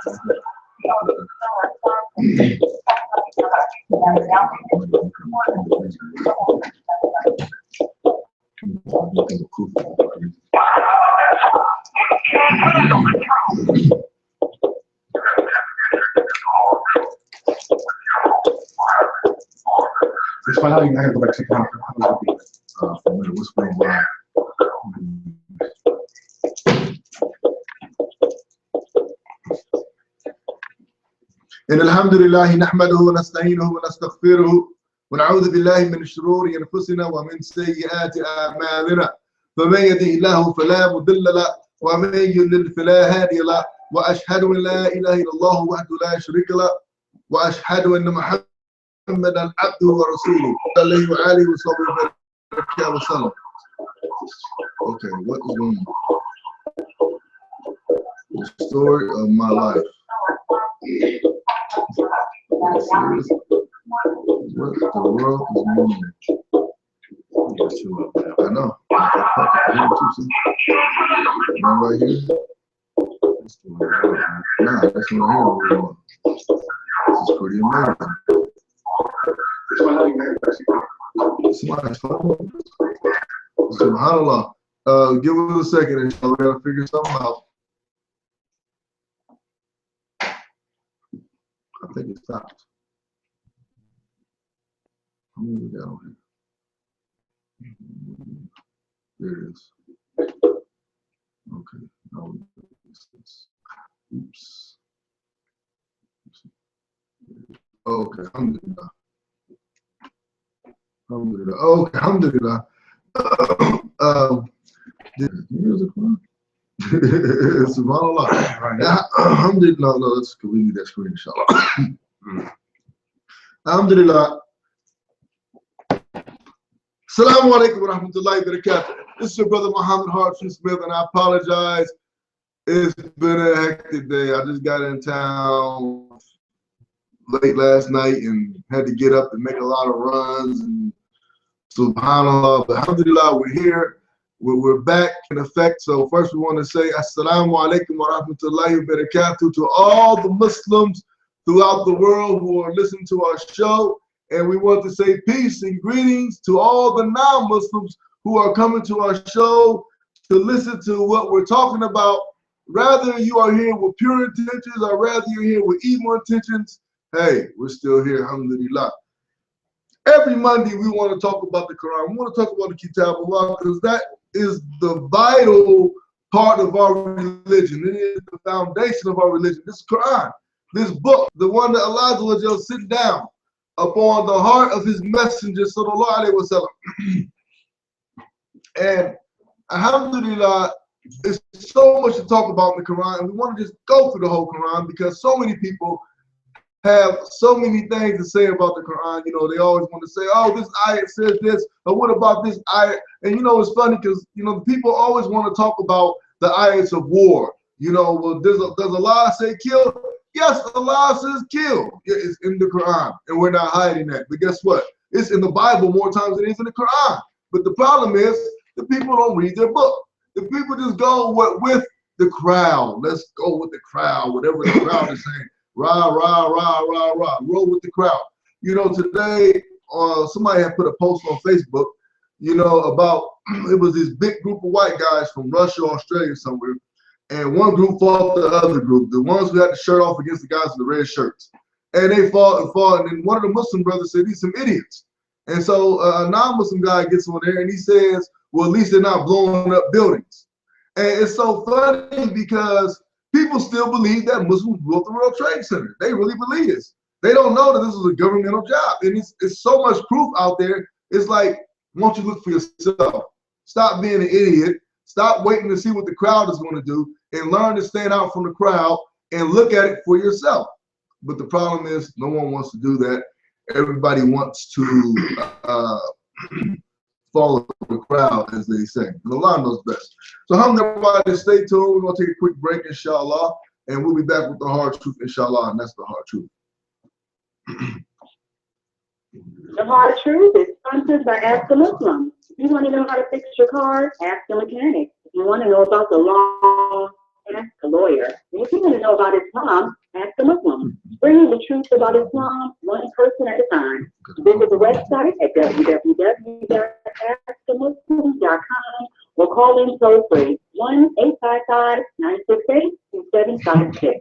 It's fine. I have to go back to the house. What's going on? إن الحمد لله نحمده ونستعينه ونستغفره ونعوذ بالله من شرور أنفسنا ومن سيئات أعمالنا فمن يهده الله فلا مضل له ومن يضلل فلا هادي له وأشهد أن لا إله إلا الله وحده لا شريك له وأشهد أن محمدا عبده ورسوله صلى الله عليه وسلم. Okay, what is going on? The story of my life. What the world is moving? I know. Right here? Nah, that's not here. This is pretty amazing. SubhanAllah. Give us a second, inshallah. We gotta figure something out. I think it stopped. How many we got on here? There it is. Okay. Now we oops. Okay. Alhamdulillah. Alhamdulillah. Okay. Alhamdulillah. Music one. SubhanAllah. Alhamdulillah. No, let's we need that screen, inshallah. Alhamdulillah. Assalamu alaikum wa rahmatullahi wa barakatuh. This is your brother Muhammad Hartman Smith, and I apologize. It's been a hectic day. I just got in town late last night and had to get up and make a lot of runs. And SubhanAllah. But alhamdulillah, we're here. We're back in effect. So first we want to say Assalamu alaikum wa rahmatullahi wa barakatuh to all the Muslims throughout the world who are listening to our show. And we want to say peace and greetings to all the non-Muslims who are coming to our show to listen to what we're talking about. Rather you are here with pure intentions or rather you're here with evil intentions, hey, we're still here, alhamdulillah. Every Monday we want to talk about the Quran. We want to talk about the Kitab of Allah because that is the vital part of our religion. It is the foundation of our religion. This Quran, this book, the one that Allah will sit down upon the heart of his messenger, sallallahu alaihi wasallam. And alhamdulillah, there's so much to talk about in the Quran, and we want to just go through the whole Quran because so many people have so many things to say about the Quran. You know, they always want to say, oh, this ayat says this, or what about this ayat? And you know, it's funny because, you know, people always want to talk about the ayats of war. You know, well, does Allah say kill? Yes, Allah says kill. Yeah, it's in the Quran, and we're not hiding that. But guess what? It's in the Bible more times than it is in the Quran. But the problem is, the people don't read their book. The people just go with the crowd. Let's go with the crowd, whatever the crowd is saying. Rah, rah, rah, rah, rah. Roll with the crowd. You know, today, somebody had put a post on Facebook, you know, about, it was this big group of white guys from Russia, Australia, somewhere. And one group fought the other group, the ones who had the shirt off against the guys with the red shirts. And they fought and fought, and then one of the Muslim brothers said, these some idiots. And so a non-Muslim guy gets on there and he says, well, at least they're not blowing up buildings. And it's so funny because people still believe that Muslims blew up the World Trade Center. They really believe this. They don't know that this is a governmental job. And it's so much proof out there. It's like, won't you look for yourself? Stop being an idiot. Stop waiting to see what the crowd is going to do and learn to stand out from the crowd and look at it for yourself. But the problem is no one wants to do that. Everybody wants to follow the crowd, as they say. And Allah knows best. So alhamdulillah, stay tuned. We're going to take a quick break, inshallah, and we'll be back with the hard truth, inshallah, and that's the hard truth. The hard truth is sponsored by Ask a Muslim. If you want to know how to fix your car, ask a mechanic. If you want to know about the law, ask a lawyer. If if you want to know about Islam, ask a Muslim. Bring the truth about Islam one person at a time. Visit the website at www.askamuslim.com or call in toll free 1-855-968-2756.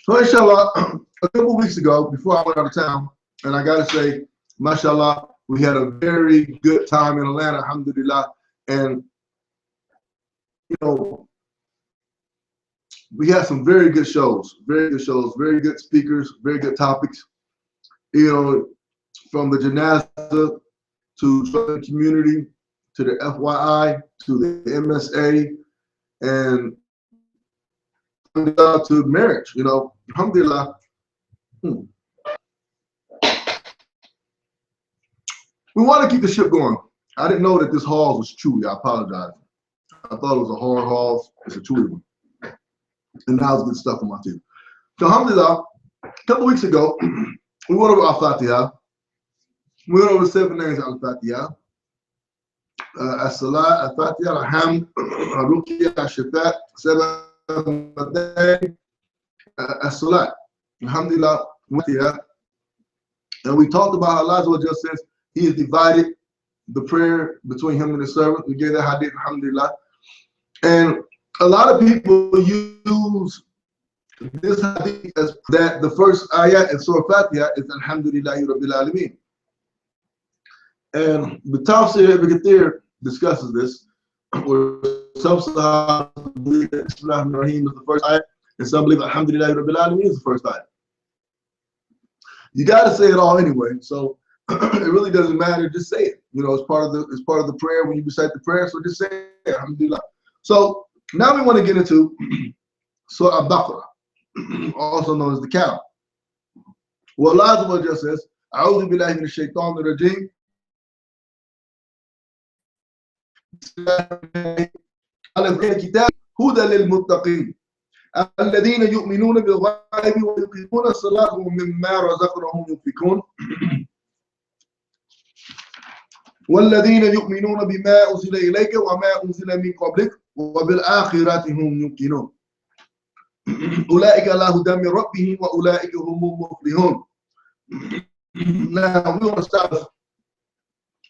So inshallah, a couple weeks ago, before I went out of town, and I gotta say, mashallah, we had a very good time in Atlanta, alhamdulillah, and you know, we had some very good shows, very good speakers, very good topics. You know, from the janazah to the community, to the FYI, to the MSA, and to marriage, you know, alhamdulillah. We want to keep the ship going. I didn't know that this hall was chewy. I apologize. I thought it was a hard hall. It's a chewy one. And now it's good stuff on my teeth. So alhamdulillah, a couple weeks ago, we went over Al-Fatiha. We went over 7 names of Al-Fatiha. As-Salat, Al-Fatiha, Al-Hamd, Al-Ruqya, Al-Shifat, 7 as-salat, alhamdulillah, and we talked about how Allah just says He has divided the prayer between Him and the servant. We gave that hadith, alhamdulillah, and a lot of people use this hadith as that the first ayat in surah Fatiha is Alhamdulillahi Rabbil Alameen, and the Tafsir Ibn Kathir discusses this. Where some believe that Bismillahir Rahim is the first ayat, and some believe Alhamdulillah Rabbil Alameen is the first ayat. You got to say it all anyway, so it really doesn't matter. Just say it. You know, it's part of the prayer when you recite the prayer. So just say it, Alhamdulillah. So now we want to get into Surah Al-Baqarah, also known as the cow. Well, Allah just says, "A'udhu billahi minash shaitanir rajim." الكتاب هدى للمتقين الذين يؤمنون بالغيب ويقيمون الصلاة ومما رزقناهم ينفقون والذين يؤمنون بما أنزل إليك وما أنزل من قبلك وبالآخرة هم يوقنون أولئك على هدى من ربهم وأولئك هم المفلحون. Now we want to start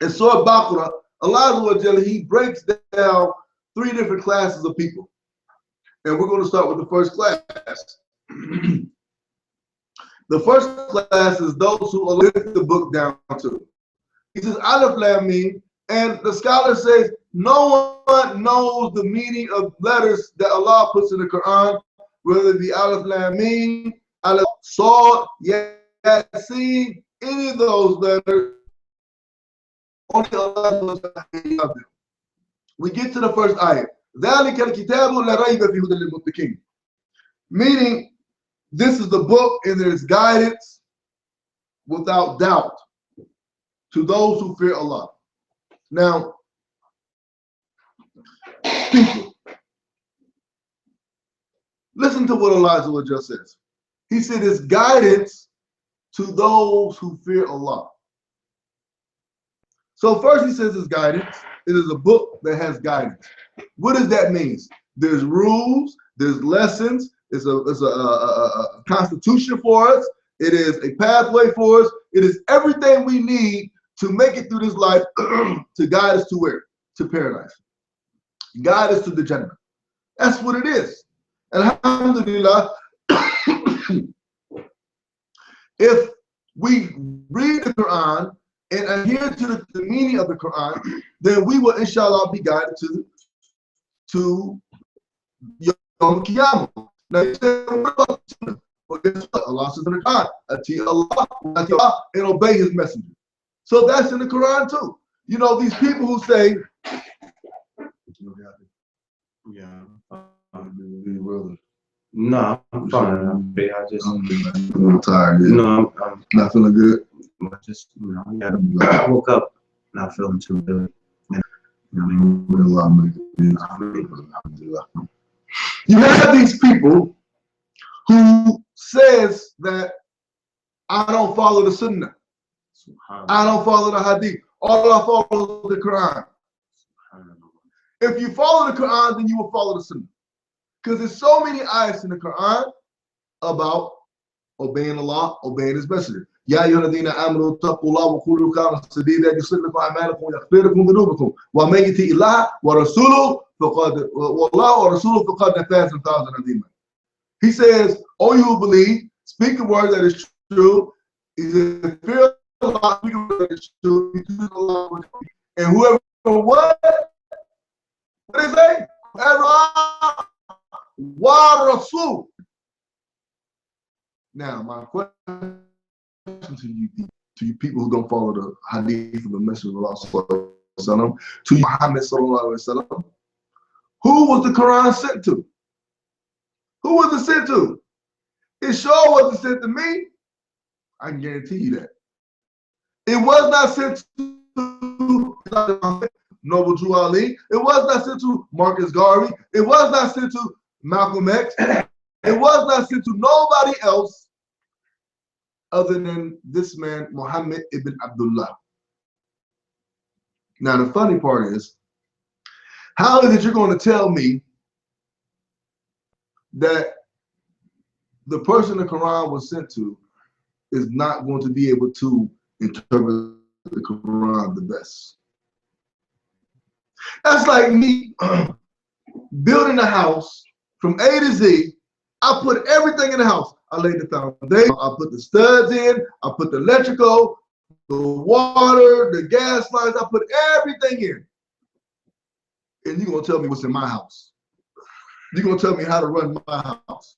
in Surah Baqarah. Allah, He breaks down 3 different classes of people. And we're going to start with the first class. The first class is those who Allah lift the book down to. He says, Alif Lam Mim, and the scholar says, no one knows the meaning of letters that Allah puts in the Quran, whether it be Alif Lam Mim, Alif Sad, Yasin, any of those letters. Only Allah knows them. We get to the first ayat. ذَلِكَ الْكِتَابُ لَا رَيْبَ فِيهِ هُدًى لِلْمُتَّقِينَ. Meaning, this is the book and there's guidance without doubt to those who fear Allah. Now, people, listen to what Allah just says. He said it's guidance to those who fear Allah. So first he says it's guidance. It is a book that has guidance. What does that mean? There's rules, there's lessons, it's a constitution for us, it is a pathway for us, it is everything we need to make it through this life to guide us to where? To paradise. Guide us to the Jannah. That's what it is. Alhamdulillah, if we read the Quran and adhere to the meaning of the Quran, then we will, inshallah, be guided to Yom Qiyamah. Now, you say, what about the Sunnah? Well, guess what? Allah says in the Quran, ati Allah, and obey His messenger. So that's in the Quran too. You know, these people who say, yeah, no, I'm fine. I'm tired. Yeah. No, I'm not feeling good. Just, I woke up not feeling too good. You have these people who says that I don't follow the Sunnah, I don't follow the Hadith, all I follow is the Quran. If you follow the Quran, then you will follow the Sunnah, because there's so many ayats in the Quran about obeying Allah, obeying His messenger. يا أيها الذين آمنوا اتقوا الله وقولوا قولا سديدا يصلح لكم أعمالكم ويغفر لكم ذنوبكم ومن يطع الله ورسوله فقد والله ورسوله فقد فاز فوزا عظيما. He says, "O you who believe, speak a word that is true. Fear Allah, speak a word that is true. And whoever what? What is it? Whoever wa Rasul." Now, my question to you people who don't follow the hadith of the Messenger of Allah, to Muhammad sallallahu alaihi wasallam, who was the Quran sent to? Who was it sent to? It sure wasn't sent to me. I can guarantee you that. It was not sent to Noble Drew Ali. It was not sent to Marcus Garvey. It was not sent to Malcolm X. It was not sent to nobody else other than this man, Muhammad ibn Abdullah. Now, the funny part is, how is it you're going to tell me that the person the Quran was sent to is not going to be able to interpret the Quran the best? That's like me building a house from A to Z. I put everything in the house. I laid the foundation, I put the studs in, I put the electrical, the water, the gas lines, I put everything in. And you're going to tell me what's in my house. You're going to tell me how to run my house.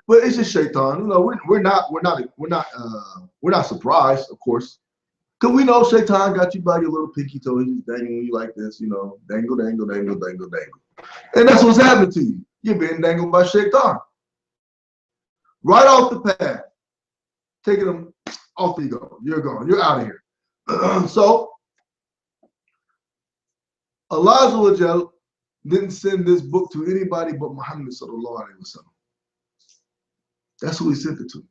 But it's just shaitan. You know, we're not surprised, of course. Because we know shaitan got you by your little pinky toe. He's dangling you like this, you know, dangle, dangle, dangle, dangle, dangle. And that's what's happening to you. You're being dangled by shaitan. Right off the path. Taking them off you go. You're gone. You're out of here. So, Allah didn't send this book to anybody but Muhammad sallallahu alaihi wasallam. That's who He sent it to.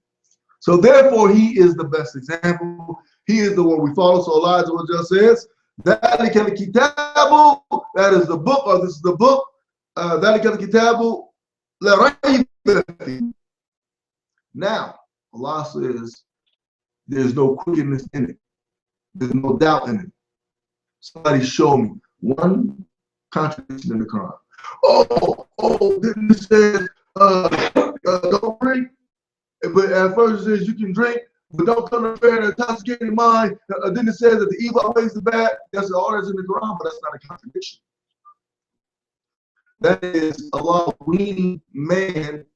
So therefore, He is the best example. He is the one we follow. So Allah says, that is the book, or this is the book. Now, Allah says there's no quickeness in it. There's no doubt in it. Somebody show me one contradiction in the Quran. Didn't it say don't drink? But at first it says you can drink, but don't come to fair and intoxicate your mind. Then it says that the evil outweighs the bad. That's all that's in the Quran, but that's not a contradiction. That is Allah weaning man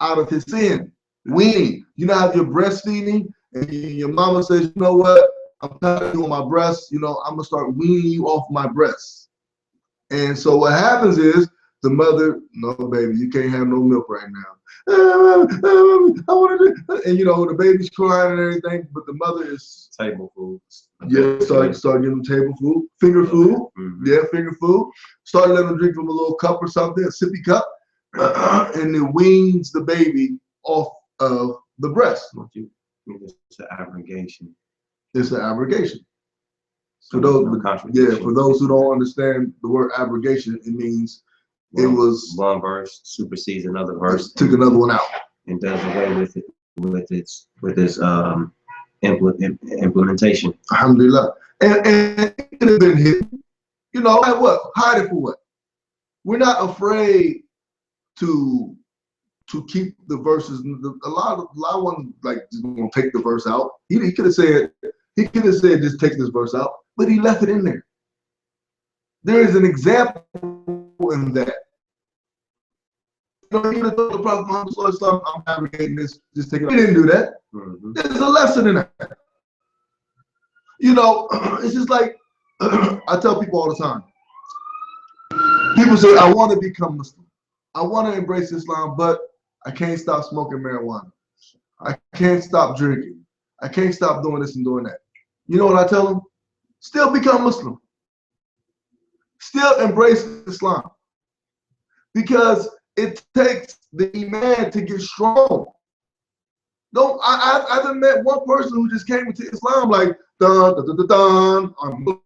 out of his sin. Weaning. You know how you're breastfeeding and your mama says, you know what? I'm tired of doing my breasts. You know, I'm going to start weaning you off my breasts. And so what happens is the mother, no, baby, you can't have no milk right now. I want to, and you know the baby's crying and everything, but the mother is table food. Yeah, start giving them table food, finger food. Mm-hmm. Yeah, finger food. Start letting them drink from a little cup or something, a sippy cup, and it weans the baby off of the breast. It's an abrogation. It's an abrogation. For those, for those who don't understand the word abrogation, it means it was one verse supersedes another verse. Took another one out and does away with it with its implementation. Alhamdulillah. And it could have been hidden. You know, like what? Hide it for what? We're not afraid to to keep the verses. A lot of one like just gonna take the verse out. He could have said just take this verse out, but he left it in there. There is an example in that. You know, he would have told the Prophet Muhammad sallallahu alaihi wasallam, I'm abrogating this, just take it. He didn't do that. There's a lesson in that. You know, it's just like I tell people all the time. People say, I want to become Muslim. I want to embrace Islam, but I can't stop smoking marijuana. I can't stop drinking. I can't stop doing this and doing that. You know what I tell them? Still become Muslim. Still embrace Islam. Because it takes the iman to get strong. No, I haven't met one person who just came into Islam like dun dun dun dun, dun I'm Muslim,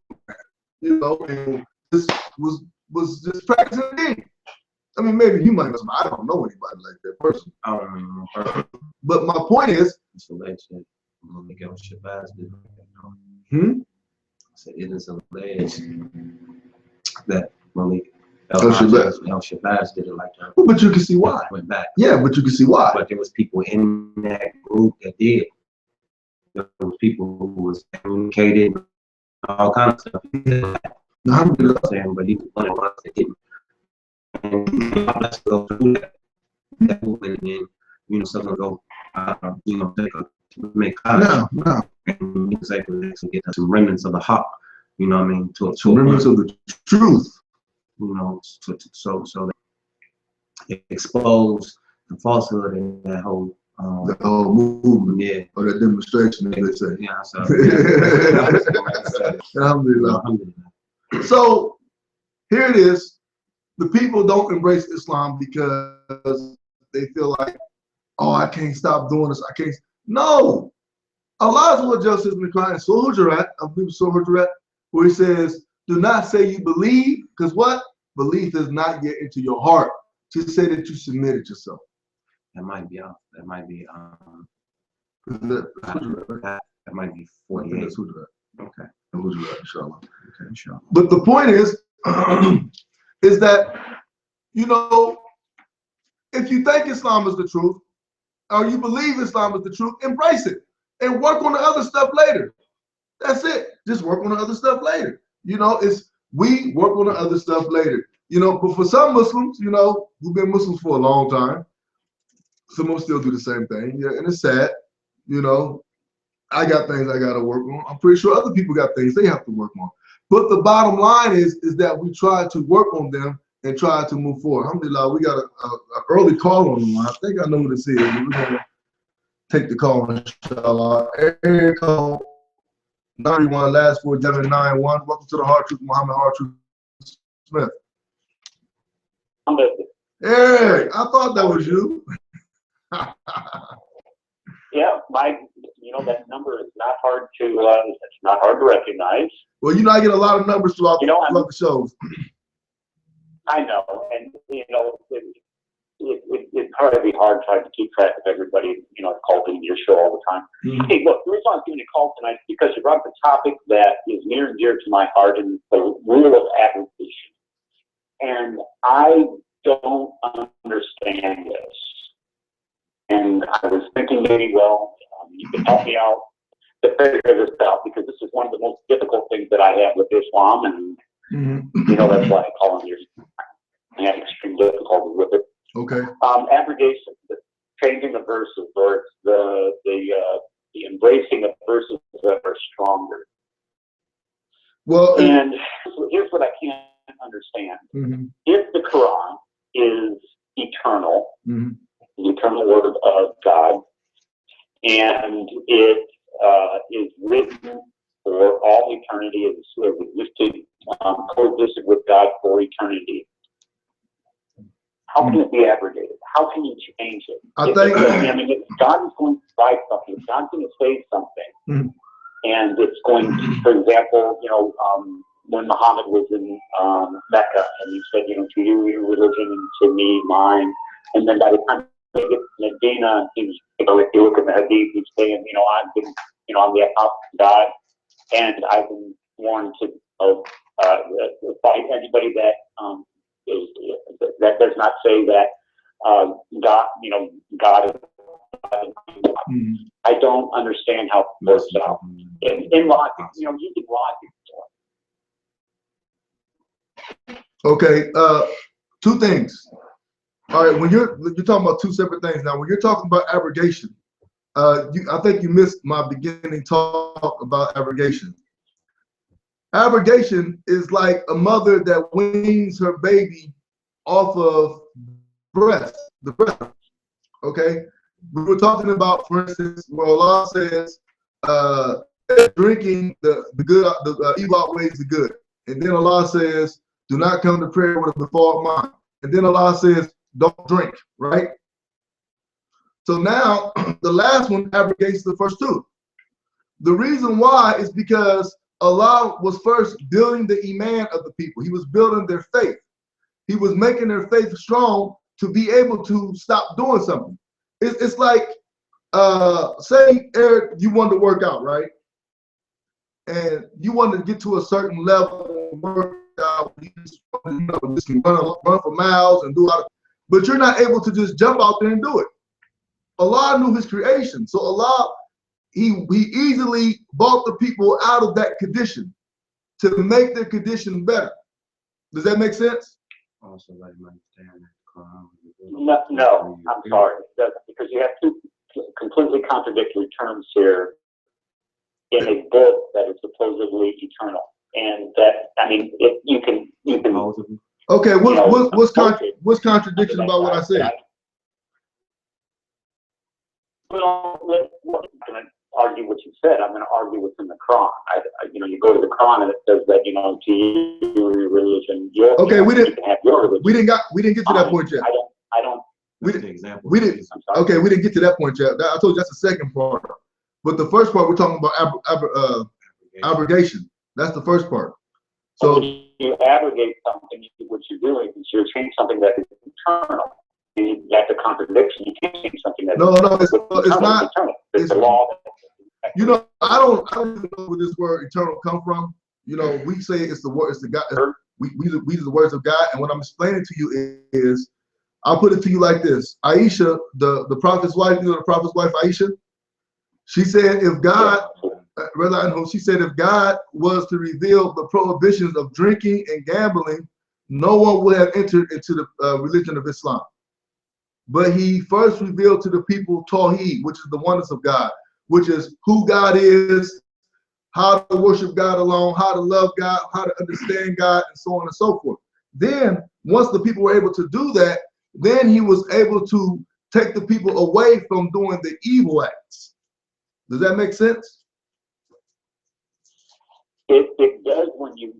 you know, and this was just practicing the deen. I mean, maybe you might know somebody. I don't know anybody like that person. I don't know. But my point is, it's alleged that Miguel Shabazz did it. I said it is alleged that Malik El Shabazz did it like that. Well, but you can see why. Went back. Yeah, but you can see why. But there was people in that group that did. There was people who was communicated, all kinds of stuff. No, I'm you know what I'm saying? But he was one of us that didn't. And let's go through that. And then, you know, someone go, you know, make no. And you say, get some remnants of the hawk, you know what I mean? To remnants of the truth. You know, so that it exposed the falsehood in that whole the whole movement, yeah, or that demonstration, as they say. Yeah, so Alhamdulillah. So here it is. The people don't embrace Islam because they feel like, oh, I can't stop doing this. I can't. No, Allah is what just says in the Quran, Surah Hujurat, I believe Surah Hujurat, where He says, "Do not say you believe, because what? Belief is not yet into your heart. Just say that you submitted yourself." That might be off. That might be that might be 48. Okay. Hujurat, inshallah. Okay, inshallah. But the point is, is that, you know, if you think Islam is the truth, or you believe Islam is the truth, embrace it and work on the other stuff later. That's it. Just work on the other stuff later. You know, we work on the other stuff later. You know, but for some Muslims, you know, who've been Muslims for a long time, some of them still do the same thing. Yeah, and it's sad. You know, I got things I got to work on. I'm pretty sure other people got things they have to work on. But the bottom line is that we try to work on them and try to move forward. Alhamdulillah, we got an early call on the line. I think I know what this is. We're going to take the call, inshallah. Area call 91, last 4791. Welcome to the Hard Truth, Muhammad Hard Truth Smith. Hey, I thought that was you. Yeah, that number is not hard to it's not hard to recognize. Well, you know, I get a lot of numbers throughout the shows. I know, and you know, it's probably hard trying to keep track of everybody, you know, calling your show all the time. Mm-hmm. Hey, look, the reason I'm giving you a call tonight is because you brought up a topic that is near and dear to my heart, and the rule of application. And I don't understand this. And I was thinking maybe, well, you can help me out to figure this out, because this is one of the most difficult things that I have with Islam, and you know, that's why I call them I have extreme difficulty with it. Okay. Abrogation, the changing of verses, or it's the embracing of verses that are stronger. Well, and here's what I can't understand. If the Quran is eternal, the eternal word of God, and it is written for all eternity, it's existed, coexisted with God for eternity, how can it be abrogated? How can you change it? If God is going to write something, if God's going to say something, and it's going to, for example, you know, when Muhammad was in Mecca, and he said, you know, to you your religion, and to me mine, and then by the time they get to Medina, he's, you know, if you look at the Hadith, he's saying, you know, I'm the apostle of God, and I've been warned to fight anybody that that does not say that God, God is. I don't understand how it works out. In logic, using logic. Okay, two things. All right, when you're talking about two separate things now. When you're talking about abrogation, I think you missed my beginning talk about abrogation. Abrogation is like a mother that weans her baby off of the breast. Okay, we were talking about, for instance, where Allah says, drinking the good, the evil outweighs the good, and then Allah says, do not come to prayer with a befouled mind, and then Allah says, don't drink, right? So now the last one abrogates the first two. The reason why is because Allah was first building the iman of the people. He was building their faith. He was making their faith strong to be able to stop doing something. It's like, say, Eric, you wanted to work out, right? And you wanted to get to a certain level of workout, just run for miles and do all that, but you're not able to just jump out there and do it. Allah knew his creation. So Allah, he easily brought the people out of that condition to make their condition better. Does that make sense? Also, let him understand that Quran. No, I'm sorry. Because you have two completely contradictory terms here in a book that is supposedly eternal. And that, I mean, you can. Okay, what's contradiction about what I said? Well, I'm going to argue what you said. I'm going to argue what's in the Quran. You go to the Quran and it says that, to you, your religion, okay, you can have your religion. We didn't get to that point yet. I don't. We didn't. Okay, we didn't get to that point yet. I told you that's the second part. But the first part, we're talking about abrogation. That's the first part. So when you abrogate something, what you're doing is you're changing something that is eternal. That's a contradiction. You can't change something that it's not. It's the law. I don't even know where this word eternal come from. We say it's the word, it's the God. We use the words of God, and what I'm explaining to you is, I'll put it to you like this. Aisha, the prophet's wife, the prophet's wife Aisha, she said if God, she said if God was to reveal the prohibitions of drinking and gambling, no one would have entered into the religion of Islam. But he first revealed to the people Tawheed, which is the oneness of God, which is who God is, how to worship God alone, how to love God, how to understand God, and so on and so forth. Then, once the people were able to do that, then he was able to take the people away from doing the evil acts. Does that make sense? It does when you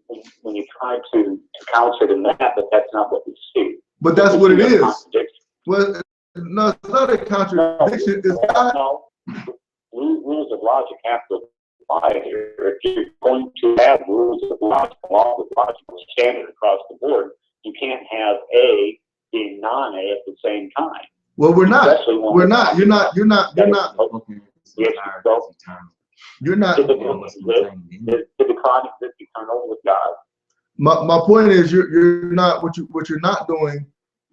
try to couch it in that, but that's not what we see. But that's what it is. Well, no, it's not a contradiction. It's not. No. Rules of logic have to apply here. If you're going to have rules of logic, law of logical standard across the board, you can't have A being non-A at the same time. Well, we're not. We're not. You're not. You're not. You're not. Yes, you're not. Did the Qur'an exist eternal with God? My point is, you're not. What you're not doing.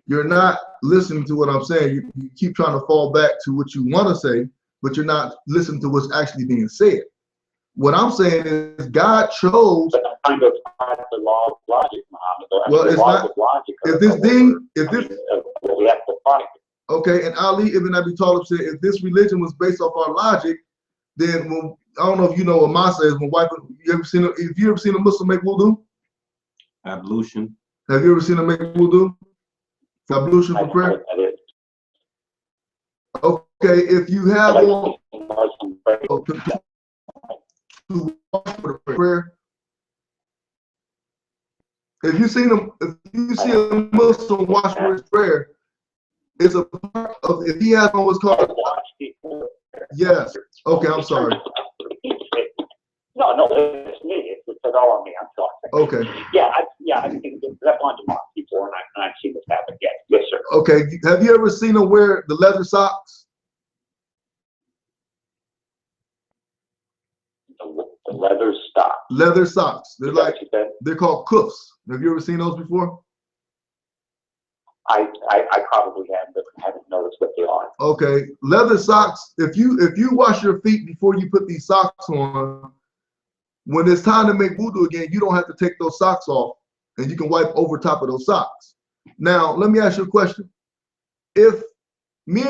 You're not listening to what I'm saying. You keep trying to fall back to what you want to say, but you're not listening to what's actually being said. What I'm saying is God chose. But I'm trying to apply the law of logic, Muhammad. Well, it's not. If this thing, we have to apply it. Okay, and Ali Ibn Abi Talib said, if this religion was based off our logic, then when, I don't know if you know what Masa is. When if you ever seen a Muslim make wudu? Ablution. Have you ever seen him make wudu? Ablution for prayer. Okay, if you have one to wash for the prayer, if you see a Muslim wash for his prayer, it's a part of, if he has on what's called. Yes. Okay, I'm sorry. No, it's me. It's all on me. I'm sorry. Okay. I think I've gone to mosque before and I've seen this happen. Yes, sir. Okay. Have you ever seen him wear the leather socks? The leather socks. Leather socks. They're called cuffs. Have you ever seen those before? I probably have, but haven't noticed what they are. Okay, leather socks. If you wash your feet before you put these socks on, when it's time to make wudu again, you don't have to take those socks off, and you can wipe over top of those socks. Now, let me ask you a question. If me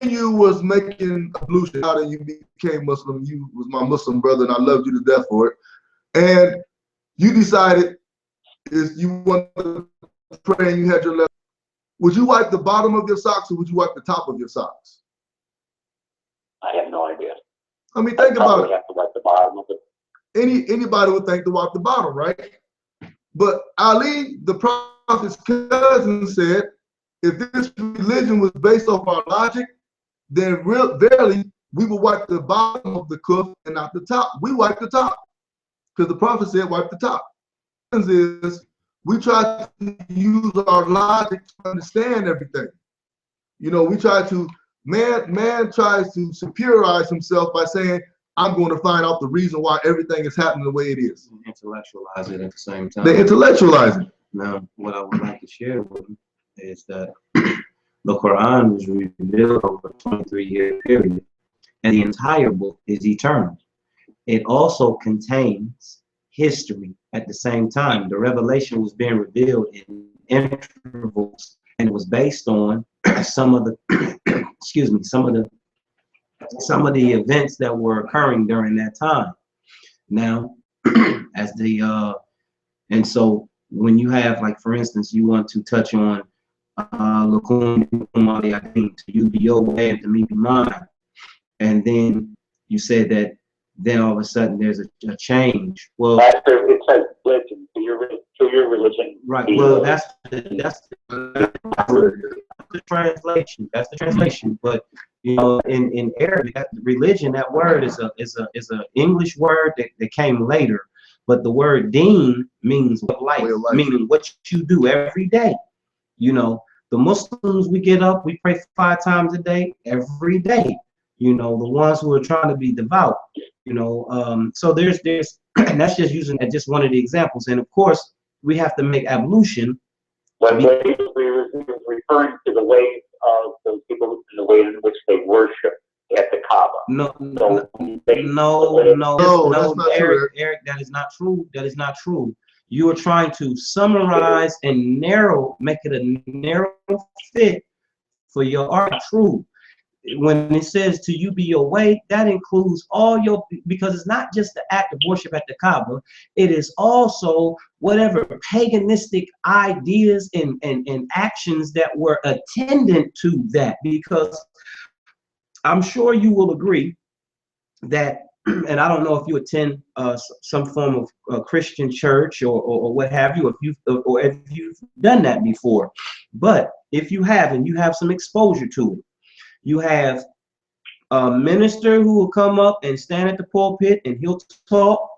and you was making ablution, how you became Muslim, you was my Muslim brother, and I loved you to death for it, and you decided is you wanted to pray and you had your left, would you wipe the bottom of your socks or would you wipe the top of your socks? I have no idea. I mean, think about it. Have to wipe the bottom of it. Anybody would think to wipe the bottom, right? But Ali, the Prophet's cousin, said, if this religion was based off our logic, then verily we would wipe the bottom of the cuff and not the top. We wipe the top because the Prophet said wipe the top. Is we try to use our logic to understand everything. You know, we try to, man tries to superiorize himself by saying, I'm going to find out the reason why everything is happening the way it is. Intellectualize it at the same time. They intellectualize it. Now, what I would like to share with you is that the Quran was revealed over a 23-year period, and the entire book is eternal. It also contains history at the same time. The revelation was being revealed in intervals, and it was based on some of the some of the events that were occurring during that time. Now, as the and so when you have, like, for instance, you want to touch on to you be your way and to me be mine, and then you said that then all of a sudden there's a change. Well, it says religion to your religion. Right. Well, that's the translation. That's the translation. But you know, in Arabic, religion, that word is a English word that came later. But the word deen means life, meaning what you do every day. You know, the Muslims, we get up, we pray 5 times a day, every day. You know, the ones who are trying to be devout. You know, so there's and that's just using just one of the examples. And of course, we have to make ablution. But he was referring to the ways of those people and the way in which they worship at the Kaaba. No, Eric, that is not true. That is not true. You are trying to summarize and make it a narrow fit for your art. True. When it says to you be your way, that includes all your, because it's not just the act of worship at the Kaaba, it is also whatever paganistic ideas and actions that were attendant to that. Because I'm sure you will agree that, and I don't know if you attend some form of Christian church or what have you, if you've done that before, but if you haven't, you have some exposure to it. You have a minister who will come up and stand at the pulpit and he'll talk,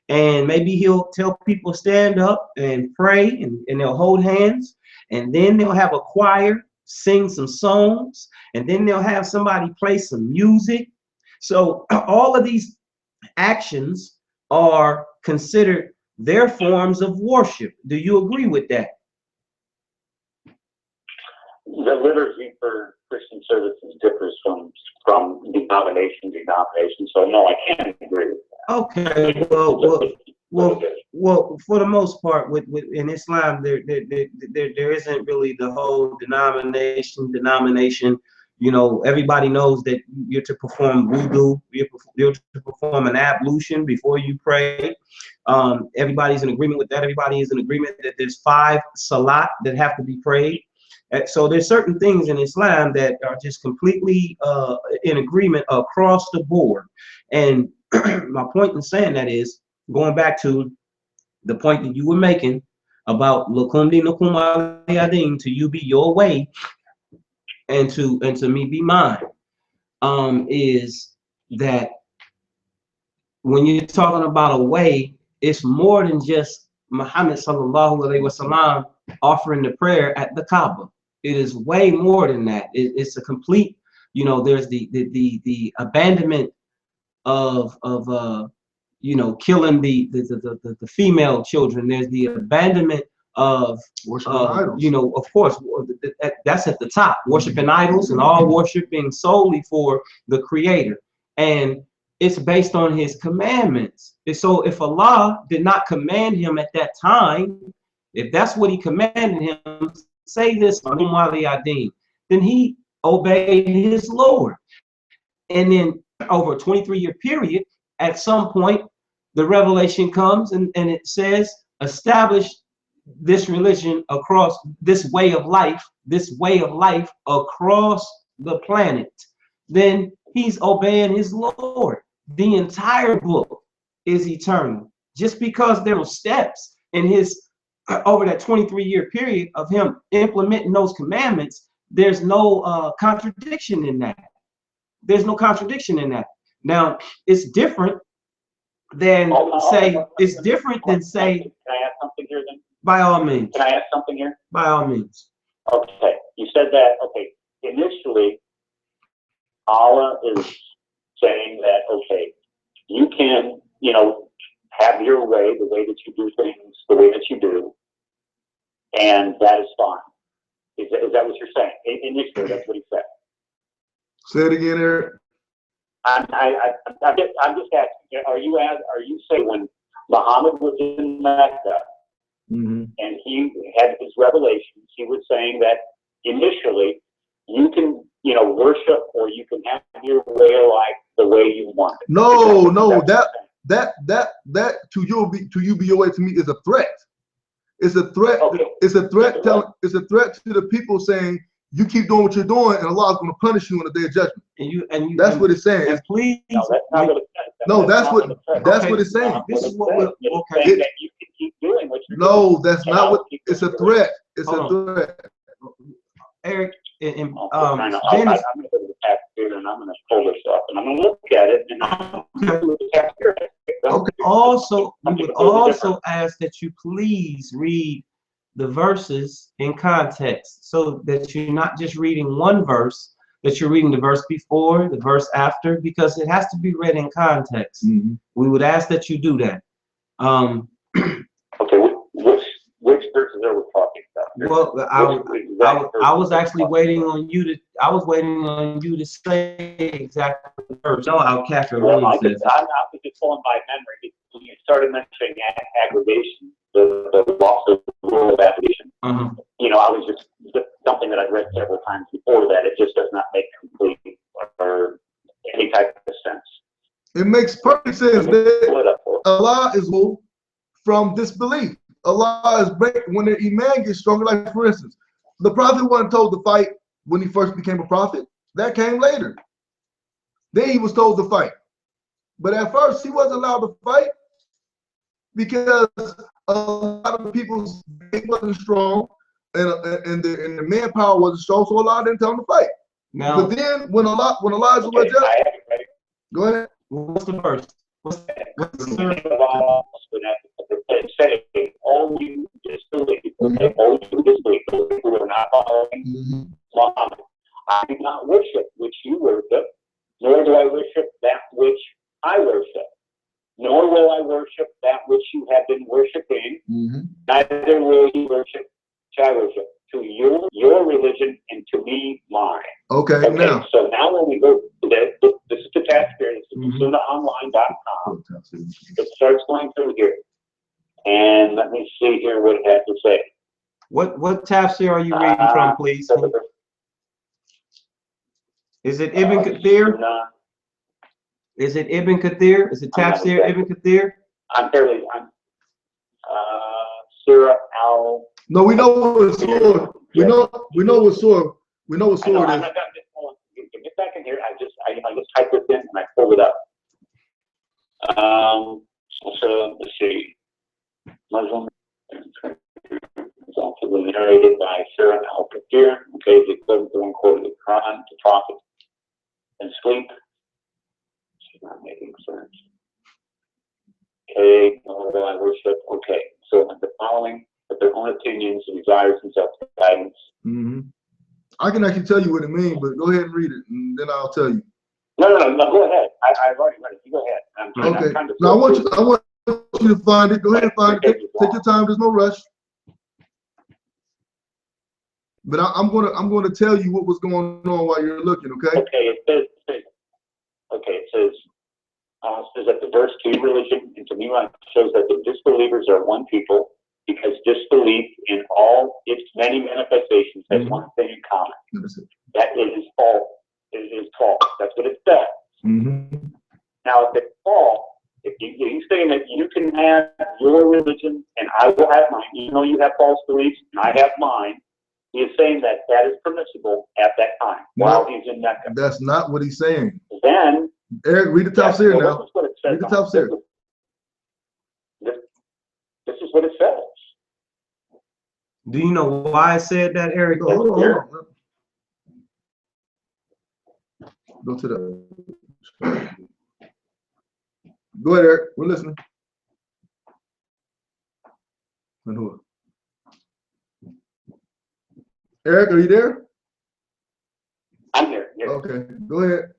and maybe he'll tell people stand up and pray, and they'll hold hands, and then they'll have a choir sing some songs, and then they'll have somebody play some music. So all of these actions are considered their forms of worship. Do you agree with that? The liturgy for Christian services differs from denomination to denomination, so no, I can't agree with that. Okay, well, for the most part, with in Islam, there isn't really the whole denomination. You know, everybody knows that you're to perform wudu, you're to perform an ablution before you pray. Everybody's in agreement with that. Everybody is in agreement that there's 5 salat that have to be prayed. So there's certain things in Islam that are just completely in agreement across the board. And my point in saying that is going back to the point that you were making about lakum dinukum waliya din, to you be your way and to me be mine, is that when you're talking about a way, it's more than just Muhammad sallallahu alaihi wasallam offering the prayer at the Kaaba. It is way more than that. It's a complete, you know, there's the abandonment of you know, killing the female children. There's the abandonment of idols. you know, of course, that's at the top, worshiping idols and all worshiping solely for the Creator. And it's based on his commandments. And so if Allah did not command him at that time, if that's what he commanded him, say this, then he obeyed his Lord. And then over a 23-year period, at some point, the revelation comes and it says, establish this religion across this way of life across the planet. Then he's obeying his Lord. The entire book is eternal. Just because there were steps in his over that 23-year period of him implementing those commandments, there's no contradiction in that. There's no contradiction in that. Now, it's different than say, it's different than say, can I add something here then? By all means. Can I add something here? By all means. Okay, you said that, okay, initially, Allah is saying that, okay, you can, you know, have your way, the way that you do things, the way that you do, and that is fine. Is that what you're saying? Initially, that's what he said. Say it again, Eric. I'm just asking, are you saying when Muhammad was in Mecca, and he had his revelations, he was saying that initially you can, you know, worship or you can have your way of life the way you want it. No, that to you be your way to me is a threat. It's a threat. Okay. It's a threat. It's a threat to the people saying you keep doing what you're doing, and Allah is going to punish you on the day of judgment. And that's what it's saying. Please. No, that's not what it says. That's what it's saying. This is what we're okay. That you can keep doing what you're doing. No, that's not what. It's a threat. It's a threat. Eric, I'm going to go to the cafeteria and I'm going to pull this up and I'm going to look at it and I'm going to look at the cafeteria. Okay. Also, we would also ask that you please read the verses in context, so that you're not just reading one verse, that you're reading the verse before, the verse after, because it has to be read in context. We would ask that you do that. Okay, which verses are we talking about? Well, I was actually waiting on you to. I was waiting on you to say exactly the verse. No, I'll capture. Well, I'm just pulling by memory. When you started mentioning aggravation, the loss of the rule of aggravation. You know, I was just something that I've read several times before that. It just does not make complete or any type of sense. It makes perfect sense that Allah is moved from disbelief. Allah is breaking when the iman gets stronger. Like, for instance, the prophet wasn't told to fight when he first became a prophet. That came later. Then he was told to fight. But at first, he wasn't allowed to fight because a lot of people's faith wasn't strong and the manpower wasn't strong, so Allah didn't tell him to fight. Now, but then when Allah is okay, go ahead. What's the verse? What's the it said, all you disbelieve, all you disbelieve, who are not following Muhammad, I do not worship which you worship, nor do I worship that which I worship, nor will I worship that which you have been worshiping, neither will you worship which I worship. To your religion and to me mine. Okay, now. So now when we go to this is the taxpayer, this is sunnahonline.com. It starts going through here. And let me see here what it has to say. What tafsir are you reading from, please? Is it Ibn Kathir? Is it Ibn Kathir? Is it tafsir Ibn Kathir? I'm Surah Al. No, we know what surah. We know what surah. We know what surah it is. Get back in here. I just typed this in and I pulled it up. So let's see. Muslim. It's also narrated by Surah Al Kathir. Okay, the equivalent to one quoted the Qur'an to prophet and sleep. It's not making sense. Okay, although I worship. Okay, so the following. Their own opinions and desires and self-guidance. I can actually tell you what it means, but go ahead and read it, and then I'll tell you. No, go ahead. I've already read it. You go ahead. Okay. Now I want you to find it. Go ahead and find it. Take your time. There's no rush. But I'm gonna tell you what was going on while you're looking. Okay. Okay. It says that the verse to religion and to me shows that the disbelievers are one people because disbelief in all its many manifestations has one thing in common. That it is false. It is false. That's what it says. Now, if it's false, if he's saying that you can have your religion and I will have mine, even though you have false beliefs and I have mine, he is saying that that is permissible at that time while he's in Mecca. That's not what he's saying. Then, Eric, read the tafsir now. This is what it says. Read the tafsir. This is what it says. Do you know why I said that, Eric? Hold on. Go to the. Go ahead, Eric. We're listening. Eric, are you there? I'm here. Yes. Okay, go ahead.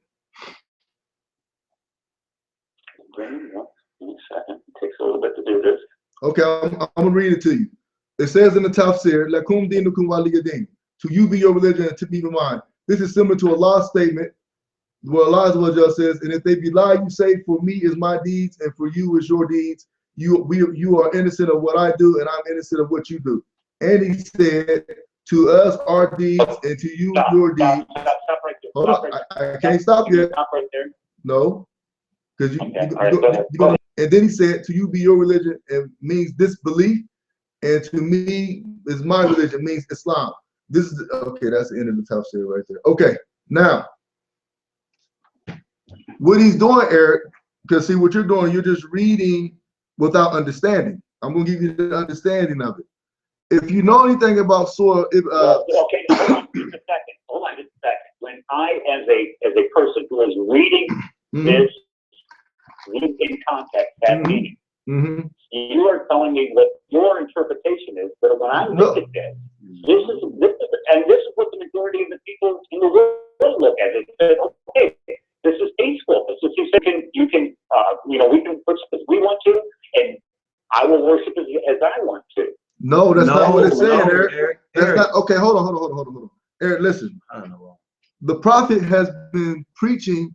Give me a second. It takes a little bit to do this. Okay, I'm gonna read it to you. It says in the tafsir, "Lakum dinukum waliya din." To you be your religion, and to me be mine. This is similar to Allah's statement, where Allah says, "And if they belie, you say, for me is my deeds, and for you is your deeds. You are innocent of what I do, and I'm innocent of what you do." And he said, "To us our deeds, and to you your deeds." Stop right there. Hold on, I can't stop yet. Stop right there. No, because Okay. and then he said, "To you be your religion," and means disbelief, and to me is my religion, means Islam. This is okay. That's the end of the tafsir right there. Okay, now what he's doing, Eric, because see what you're doing, you're just reading without understanding. I'm gonna give you the understanding of it. If you know anything about surah, Okay, hold on just a second. When I, as a person who is reading this, reading in context, that meaning, you are telling me what your interpretation is, but when I look at this, this is what the majority of the people in the world look at it. They say, okay, this is peaceful. This is you can we can worship as we want to, and I will worship as I want to. No, that's not what it's saying, Eric. That's Eric. not okay. Hold on. Eric, listen. I don't know. The prophet has been preaching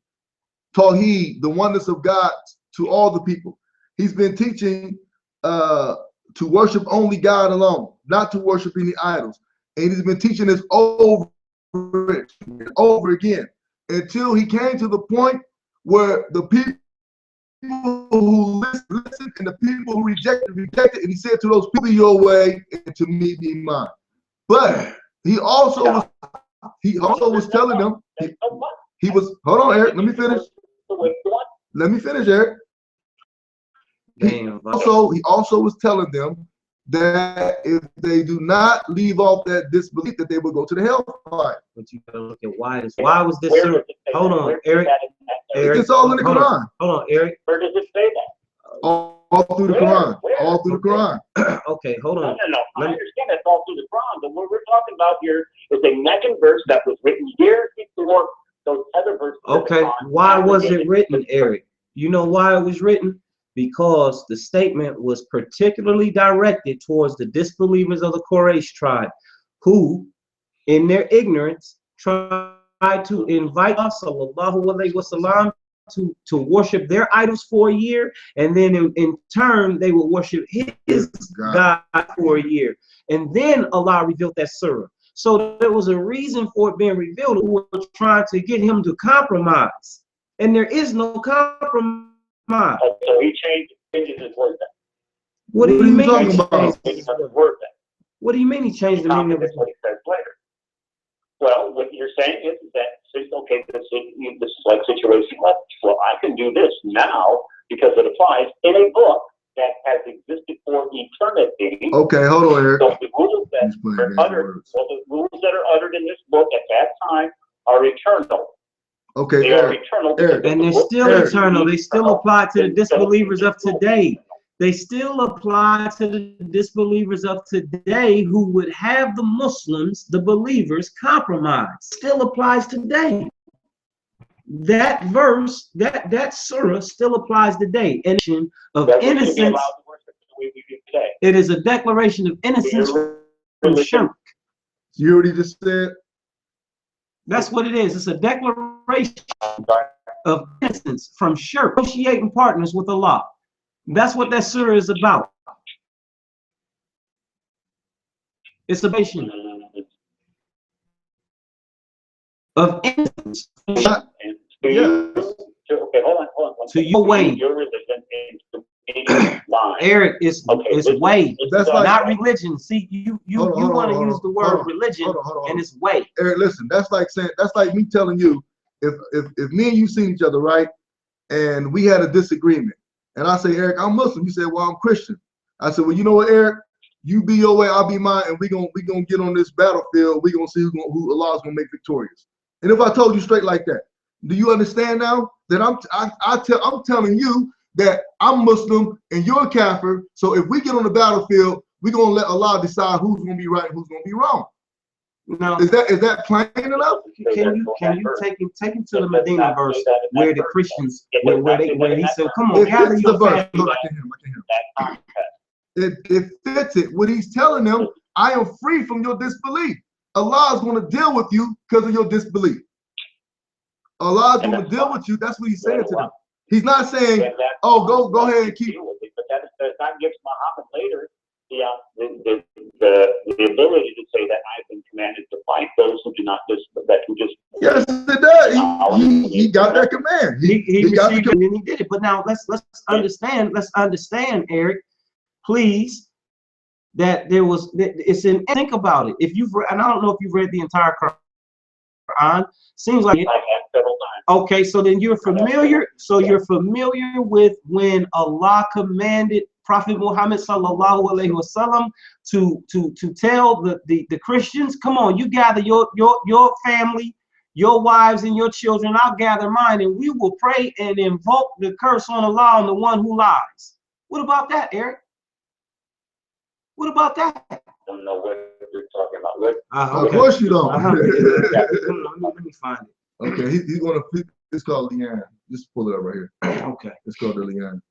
Tawheed, the oneness of God, to all the people. He's been teaching to worship only God alone, not to worship any idols. And he's been teaching this over and over again until he came to the point where the people who listened and the people who rejected, and he said to those people, your way and to me be mine. But he also was telling them, he was, hold on, Eric, let me finish, Eric. He also was telling them that if they do not leave off that disbelief, that they will go to the hellfire. But you gotta look at why was this? Hold on, Eric. It's all in the Quran. Hold on, Eric. Where does it say that? All through the Quran. All through the Quran. Okay, hold on. No. I understand that's all through the Quran, but what we're talking about here is a Meccan verse that was written years before those other verses. Okay, why was it written, Eric? You know why it was written? Because the statement was particularly directed towards the disbelievers of the Quraysh tribe, who, in their ignorance, tried to invite us, sallallahu alaihi wasallam, to worship their idols for a year, and then in turn they would worship his God for a year. And then Allah revealed that surah. So there was a reason for it being revealed. Who were trying to get him to compromise, and there is no compromise. So he changes his word then. What do you mean? What do you mean he changed the meaning of it? What he says later. Well, what you're saying is that, okay, this is like situation left. Well, I can do this now because it applies in a book that has existed for eternity. Okay, hold on, Eric. So the rules that are uttered in this book at that time are eternal. Okay, they are eternal. And they're still eternal. They still apply to the disbelievers of today. They still apply to the disbelievers of today who would have the Muslims, the believers, compromise. Still applies today. That verse, that surah still applies today. And of innocence. It is a declaration of innocence from shirk. You hear what he just said? That's what it is. It's a declaration of innocence from shirk, associating partners with Allah. That's what that surah is about. It's a nation of innocence. Yes. Okay, hold on. To your way. Your religion is mine. Eric, it's way. That's like, not religion. See, you want to use the word religion, and it's way. Eric, listen, that's like me telling you, if me and you seen each other, right, and we had a disagreement, and I say, Eric, I'm Muslim. You say, well, I'm Christian. I said, well, you know what, Eric, you be your way, I'll be mine, and we gonna get on this battlefield. We gonna see who Allah's gonna make victorious. And if I told you straight like that, do you understand now that I'm telling you that I'm Muslim and you're a Kafir? So if we get on the battlefield, we're gonna let Allah decide who's gonna be right and who's gonna be wrong. Now, is that plain enough? Can you take him to the Medina verse where the Christians where he said, "Come on, gather your family." It fits it. What he's telling them, I am free from your disbelief. Allah is going to deal with you because of your disbelief. Allah is going to deal with you. That's what he's saying to them. He's not saying, "Oh, go ahead and keep." But that gives Muhammad later the ability to say that I've been commanded to fight those who do not that who just. Yes, it does. He got that command. He got the command and he did it. But now let's understand. Let's understand, Eric, please. That there was, it's in, think about it. If you've read, and I don't know if you've read the entire Qur'an, seems like it. I have several times. Okay, so then you're familiar. So you're familiar with when Allah commanded Prophet Muhammad sallallahu alaihi wasallam to tell the Christians, come on, you gather your family, your wives and your children. I'll gather mine, and we will pray and invoke the curse on Allah on the one who lies. What about that, Eric? What about that? I don't know what you're talking about. Okay. Of course you don't. Let me find it. Okay, he's gonna. It's called Leanne. Just pull it up right here. Okay. It's called the Leanne.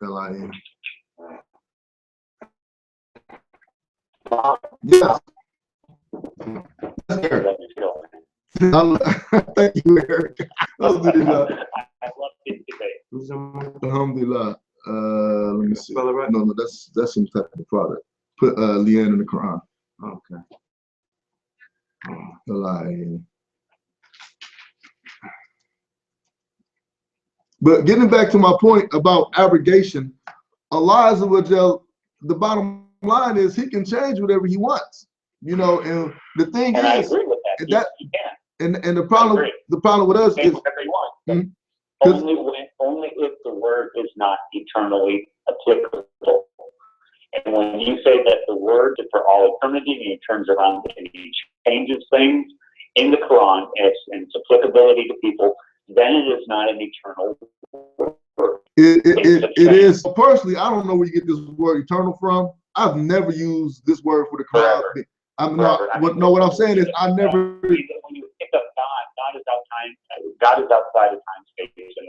L-I-N. Yeah. Thank you, Eric. Alhamdulillah. I love this debate. Alhamdulillah. Let me see. Spell it right? No, that's some type of product. Put Leanne in the Quran. Okay. L-I-N. But getting back to my point about abrogation, Allah Azza wa Jal, the bottom line is He can change whatever He wants, you know. And the thing and is, I agree with that. He can. And the problem with us is only if the word is not eternally applicable. And when you say that the word is for all eternity and He turns around and He changes things in the Quran and its applicability to people, then it is not an eternal word. It is. Personally, I don't know where you get this word eternal from. I've never used this word for the Quran. I'm not. What I'm saying is, I never. When you pick up God is outside of time, space, and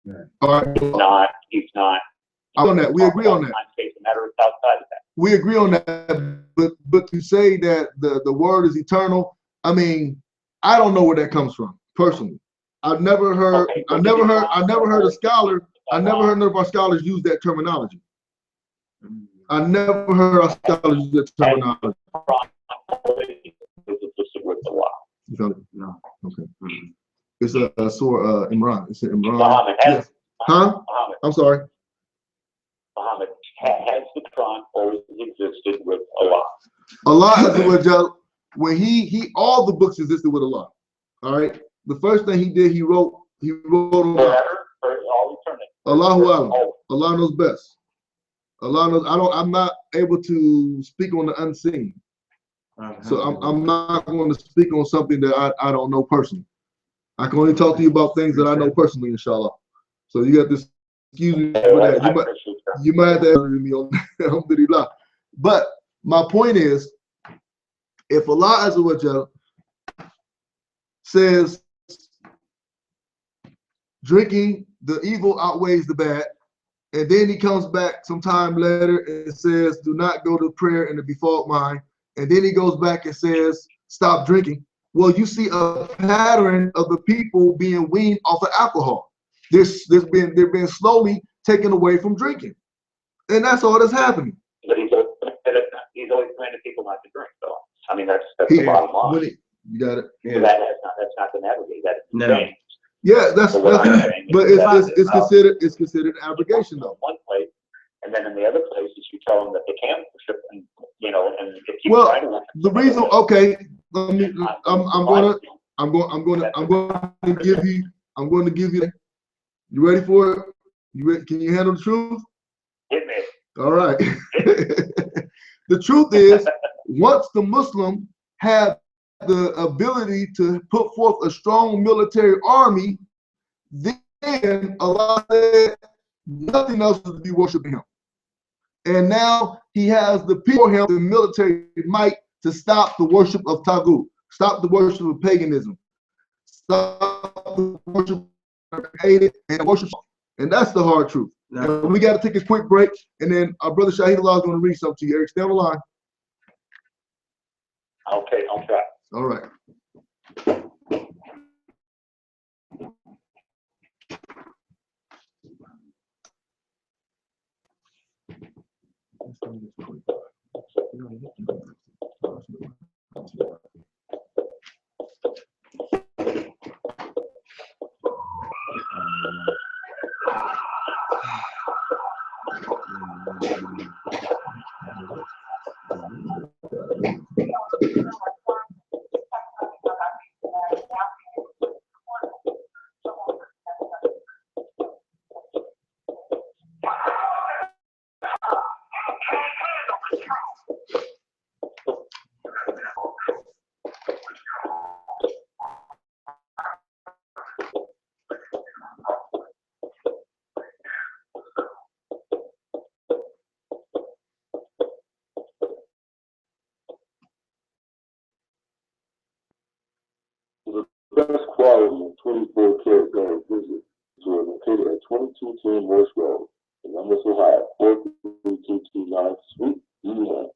matter. All right. He's not. On that, we agree on that. Time, space, and matter is outside of that. We agree on that. But to say that the word is eternal, I mean, I don't know where that comes from personally. I've never heard. Okay, I never heard a scholar. I never heard none of our scholars use that terminology. I never heard our scholars use that terminology. You found it? No. Okay. It's a surah Imran. It's Imran. Muhammad yes. Huh? Muhammad. I'm sorry. Muhammad, has the Quran always existed with Allah? Allah Azza wa Jal, when he all the books existed with Allah. All right. The first thing He did, He wrote on forever for all eternity. Allahu Alam. Allah knows best. Allah knows. I'm not able to speak on the unseen. So I'm not going to speak on something that I don't know personally. I can only talk to you about things that I know personally, inshallah. So you got this. Excuse me for that. You might have to answer me on alhamdulillah. But my point is, if Allah Azza wa Jal says drinking, the evil outweighs the bad, and then He comes back sometime later and says, do not go to prayer in the default mind, and then he goes back and says, stop drinking. Well, you see a pattern of the people being weaned off of alcohol. They've been slowly taken away from drinking, and that's all that's happening. But he's always commanded people not to drink, though. I mean, that's the bottom line. You got it. Yeah. That's not the navigate. That's no. Saying. Yeah, but it's considered abrogation, though. One place, and then in the other places you tell them that they can worship, and and if you try to. The reason, okay, I'm going to give you. You ready for it? Can you handle the truth? Hit me. All right. The truth is, once the Muslim had the ability to put forth a strong military army, then Allah said nothing else is to be worshiping him. And now he has the people, the military might to stop the worship of Taghut, stop the worship of paganism, stop the worship of hated and worship. And that's the hard truth. No. We got to take a quick break, and then our brother Shahidullah is going to read something to you. Eric, stay on the line. Okay, I'll try. All right. Best quality 24-karat gold visit is located at 2210 Morse Road in Columbus, Ohio, 43229 Suite E1.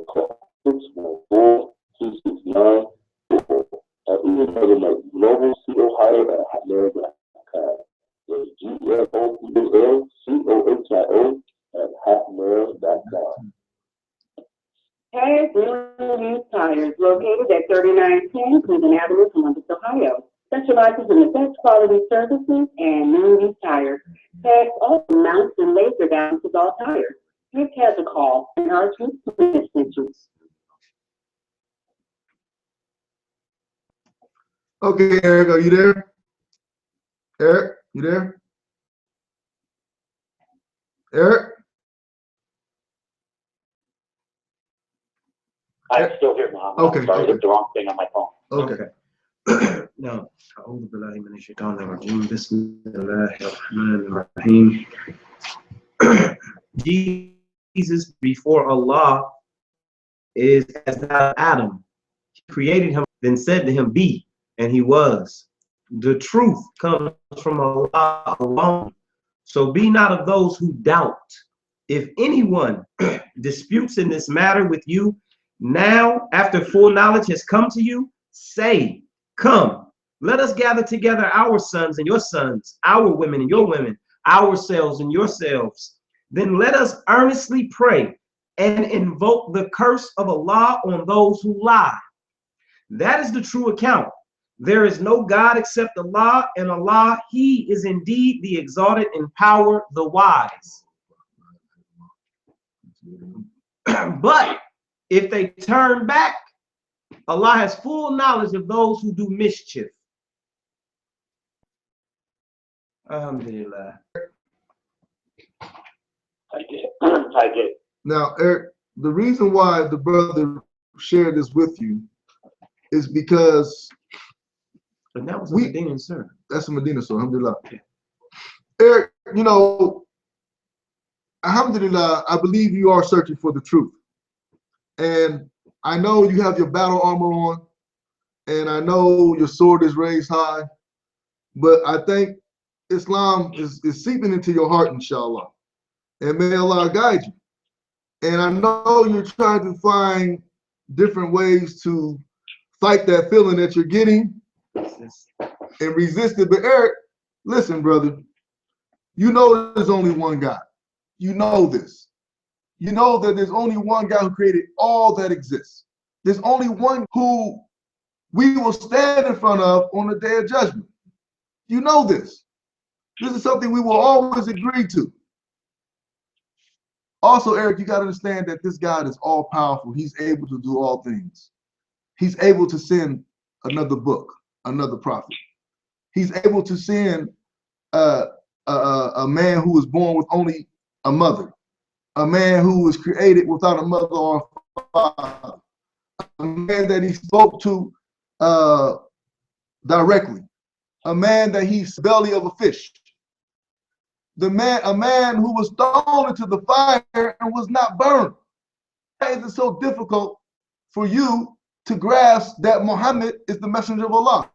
Call 614-269-44. Even another global C Ohio at hotmail.com. That's GLOBLCOHIO at hotmail.com. Has New Tires, located at 3910 Cleveland Avenue, Columbus, Ohio. Specializes in the best quality services and new tires. Has all mounts and laser balances all tires. Give Taz a call and our truth extensions. Okay, Eric, are you there? Eric, you there? Eric? I'm still here, Mom. Okay. I'm sorry, I hit the wrong thing on my phone. Okay. Now, أعوذ بالله من الشيطان الرجيم بسم الله الرحمن الرحيم. Jesus before Allah is as that Adam. He created him, then said to him, be, and he was. The truth comes from Allah alone. So be not of those who doubt. If anyone disputes in this matter with you, now after full knowledge has come to you, say, come, let us gather together our sons and your sons, our women and your women, ourselves and yourselves. Then let us earnestly pray and invoke the curse of Allah on those who lie. That is the true account. There is no God except Allah, and Allah, He is indeed the exalted in power, the wise. But if they turn back, Allah has full knowledge of those who do mischief. Alhamdulillah. I did. Now, Eric, the reason why the brother shared this with you is because But that was a Medina, sir. That's a Medina, so alhamdulillah. Yeah. Eric, alhamdulillah, I believe you are searching for the truth. And I know you have your battle armor on, and I know your sword is raised high, but I think Islam is seeping into your heart, inshallah. And may Allah guide you. And I know you're trying to find different ways to fight that feeling that you're getting and resist it. But Eric, listen, brother, you know there's only one God. You know this. You know that there's only one God who created all that exists. There's only one who we will stand in front of on the day of judgment. You know this. This is something we will always agree to. Also, Eric, you got to understand that this God is all powerful. He's able to do all things. He's able to send another book, another prophet. He's able to send a man who was born with only a mother, a man who was created without a mother or a father, a man that he spoke to directly, a man that he's the belly of a fish, a man who was thrown into the fire and was not burned. Why is it so difficult for you to grasp that Muhammad is the messenger of Allah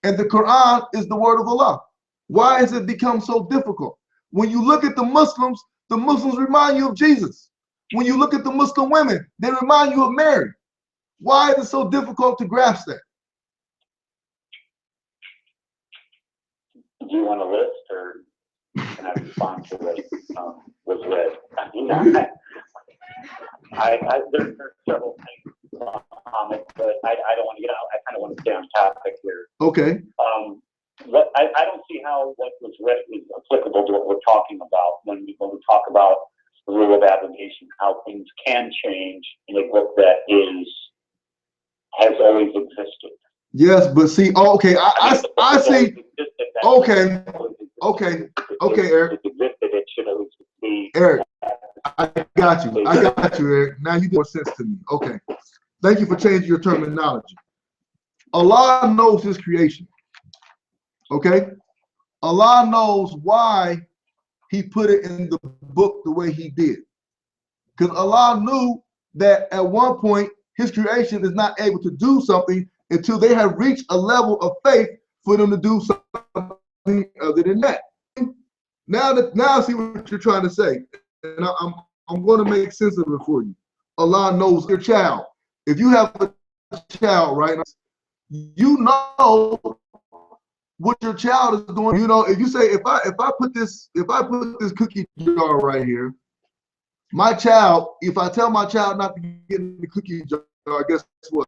and the Quran is the word of Allah? Why has it become so difficult? When you look at the Muslims remind you of Jesus. When you look at the Muslim women, they remind you of Mary. Why is it so difficult to grasp that? Do you want a list, or can I respond to what was read? I mean, there's several things on it, but I don't want to get out. I kind of want to stay on topic here. Okay. I don't see how what was read is applicable to what we're talking about when we talk about the rule of abrogation, how things can change in a book that has always existed. Yes, but see, okay, I see. Okay, Eric. It should always be. Eric, I got you, Eric. Now you make more sense to me. Okay, thank you for changing your terminology. Allah knows His creation. Okay, Allah knows why He put it in the book the way He did, because Allah knew that at one point His creation is not able to do something until they have reached a level of faith for them to do something other than that. Now I see what you're trying to say, and I'm going to make sense of it for you. Allah knows your child. If you have a child right now, you know what your child is doing. You know, if you say, if I put this cookie jar right here, my child, if I tell my child not to get in the cookie jar, guess what?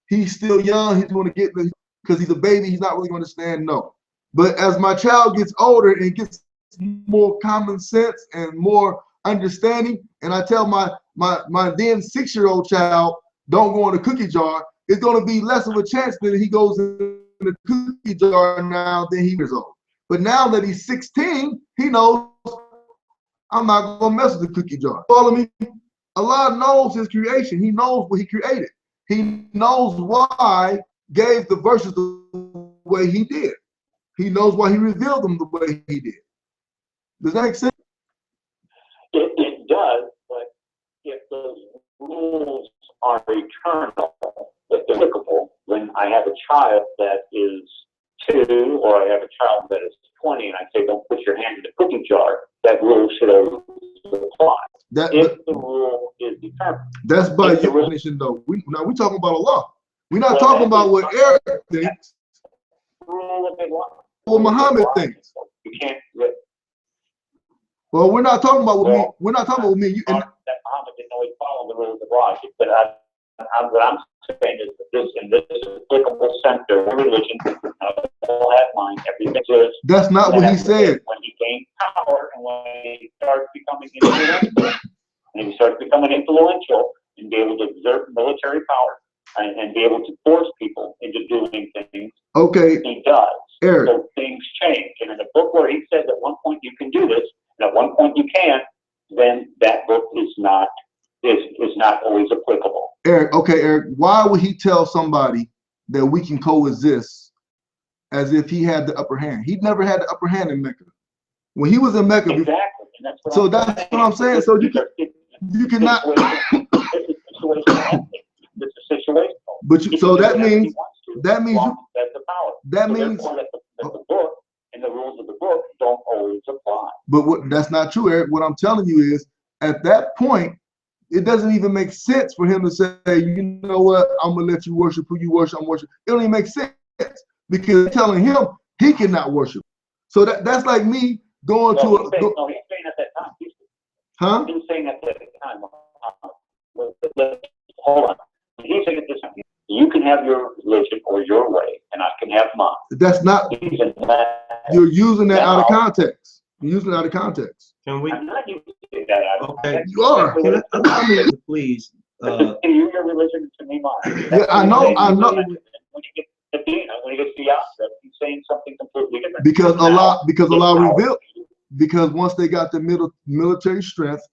He's still young. He's going to get the, because he's a baby. He's not really going to understand no. But as my child gets older and gets more common sense and more understanding, and I tell my then 6-year-old child, don't go in the cookie jar, it's going to be less of a chance that he goes in the cookie jar now than he is old. But now that he's 16, he knows I'm not going to mess with the cookie jar. Follow me? Allah knows His creation. He knows what He created. He knows why He gave the verses the way He did. He knows why He revealed them the way He did. Does that make sense? It does, but if those rules are eternal, if they're applicable, when I have a child that is 2 or I have a child that is 20 and I say don't put your hand in the cookie jar, that rule should always apply. If the rule is eternal. That's by your definition, though. Now we're talking about Allah. We're not talking about what Eric thinks. What Muhammad thinks. You can't. Well, we're not talking about what me. We're not talking about what me. You, that Muhammad didn't always follow the rules of Allah, but what I'm saying is that in this applicable center, religion, all have mind, everything is. That's not what he said. When he gained power and when he starts becoming influential, and be able to exert military power and be able to force people into doing things. Okay. He does. Eric. So things change. And in a book where he says at one point you can do this, and at one point you can't, then that book is not always applicable. Eric, okay, Eric, why would he tell somebody that we can coexist as if he had the upper hand? He never had the upper hand in Mecca. When he was in Mecca, exactly. And that's what so that's what I'm saying. So you cannot. This is situational. But so that means the power. That means the book and the rules of the book But that's not true, Eric. What I'm telling you is, at that point, it doesn't even make sense for him to say, you know what, I'm gonna let you worship who you worship, I'm worship. It don't even make sense because telling him he cannot worship. So that's like me going to a. No, he's saying at that time. Huh? He's saying at that time. Hold on. He's saying at this time. You can have your religion or your way, and I can have mine. That's not. You're using that out of context. You're using it out of context. Can we? I'm not using that out of context. You are. Allow me to please. Can you your religion to me mine? Yeah, I know. When you get to Dina, when you get to Yasser, he's saying something completely different. Because Allah revealed. Because once they got the military strength,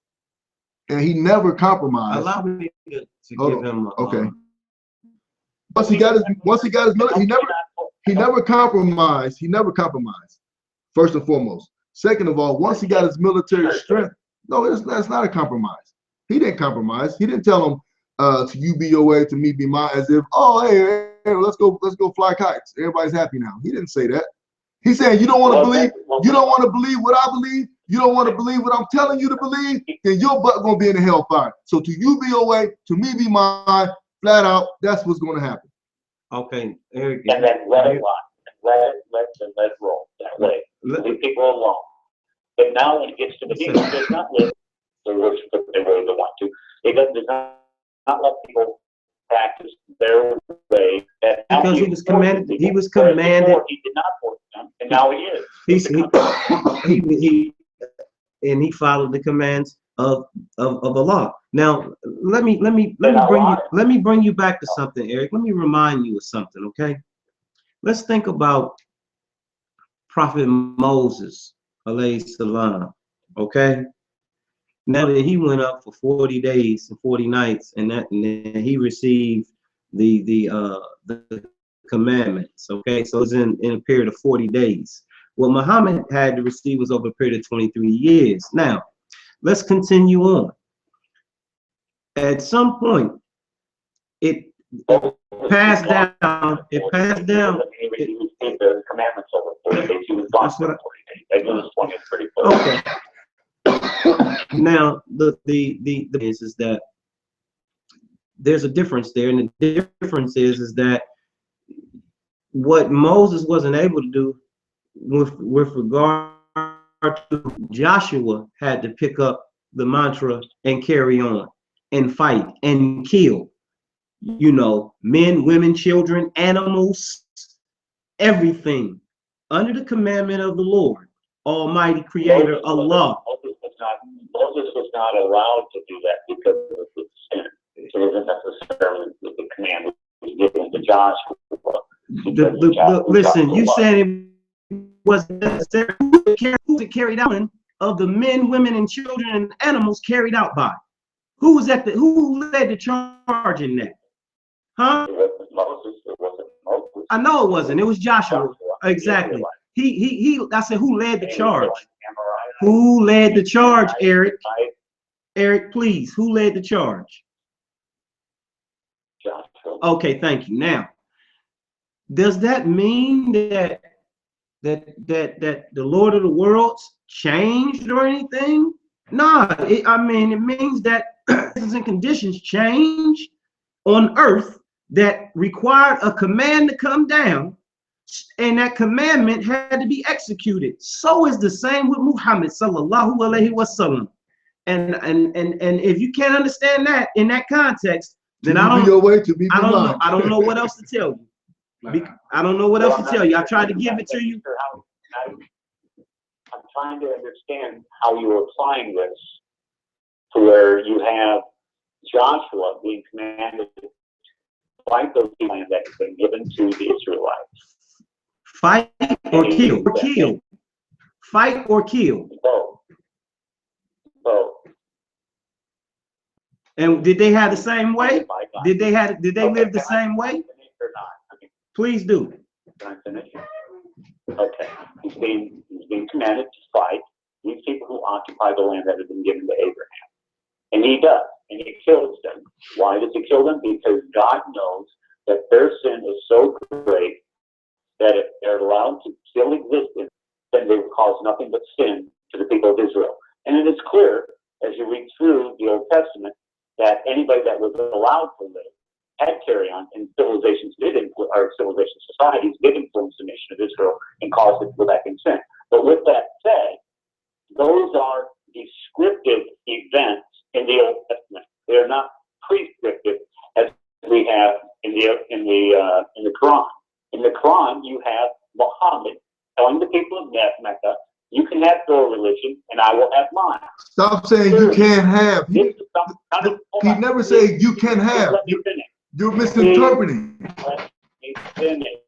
and he never compromised. Allow me to give him. Okay. Once he got his he never compromised. He never compromised. First and foremost. Second of all, once he got his military strength, no, that's not a compromise. He didn't compromise. He didn't tell him to you be your way, to me be mine, as if, oh hey, let's go fly kites. Everybody's happy now. He didn't say that. He said, you don't want to believe what I believe, you don't want to believe what I'm telling you to believe, then your butt gonna be in the hellfire. So to you be your way, to me be mine, flat out, that's what's gonna happen. Okay, Eric. And then let it run. Let it roll that way. Leave people alone. But now when it gets to the people, it does not live the worship the way they want to. It does not let people practice their way. Because he was commanded. He was commanded. He did not force them, and now he is. He followed the commands of Allah. Now let me bring you back to something, Eric. Let me remind you of something, okay? Let's think about Prophet Moses, alayhi salam, okay? Now that he went up for 40 days and 40 nights, and then he received the commandments, okay? So it's in a period of 40 days. What Muhammad had to receive was over a period of 23 years. Now, let's continue on. At some point, it passed down. It passed down. The commandments over 40 days. He was gone for 40 days. That was 20 pretty close. Okay. Now, the is that there's a difference there, and the difference is that what Moses wasn't able to do with regard to Joshua had to pick up the mantra and carry on and fight and kill, you know, men, women, children, animals, everything under the commandment of the Lord, Almighty Creator, Allah. Moses was not allowed to do that because of the sin. It isn't necessarily the command was given to Joshua. Listen, you said it was necessary. Who was carried out of the men, women, and children and animals carried out by? Who was who led the charge in that? Huh? It wasn't Moses. It wasn't Moses. I know it wasn't. It was Joshua. Exactly. I said, who led the charge? Who led the charge, Eric? Eric, please. Who led the charge? Joshua. Okay, thank you. Now, does that mean that the Lord of the worlds changed or anything? No, it means that and conditions changed on earth that required a command to come down, and that commandment had to be executed. So is the same with Muhammad sallallahu alaihi wasallam. And if you can't understand that in that context, then I don't know what else to tell you. I don't know what else to tell you. I tried to give it to you. I'm trying to understand how you're applying this to where you have Joshua being commanded to fight those land that has been given to the Israelites. Fight or kill. Kill. Fight or kill. Both. And did they have the same way? Did they live the same way? Please do. Can I finish? Okay. He's being commanded to fight these people who occupy the land that has been given to Abraham. And he does. And he kills them. Why does he kill them? Because God knows that their sin is so great that if they're allowed to still exist, then they will cause nothing but sin to the people of Israel. And it is clear, as you read through the Old Testament, that anybody that was allowed to live had carry on, and civilizations did influence, or civilization societies did influence the nation of Israel and caused it to go back in sin. But with that said, those are descriptive events in the Old Testament. They are not prescriptive as we have in the Quran. In the Quran, you have Muhammad telling the people of Mecca, "You can have your religion, and I will have mine." Stop saying you can't have. He never said you can have. Let me finish. You're misinterpreting. Let me finish.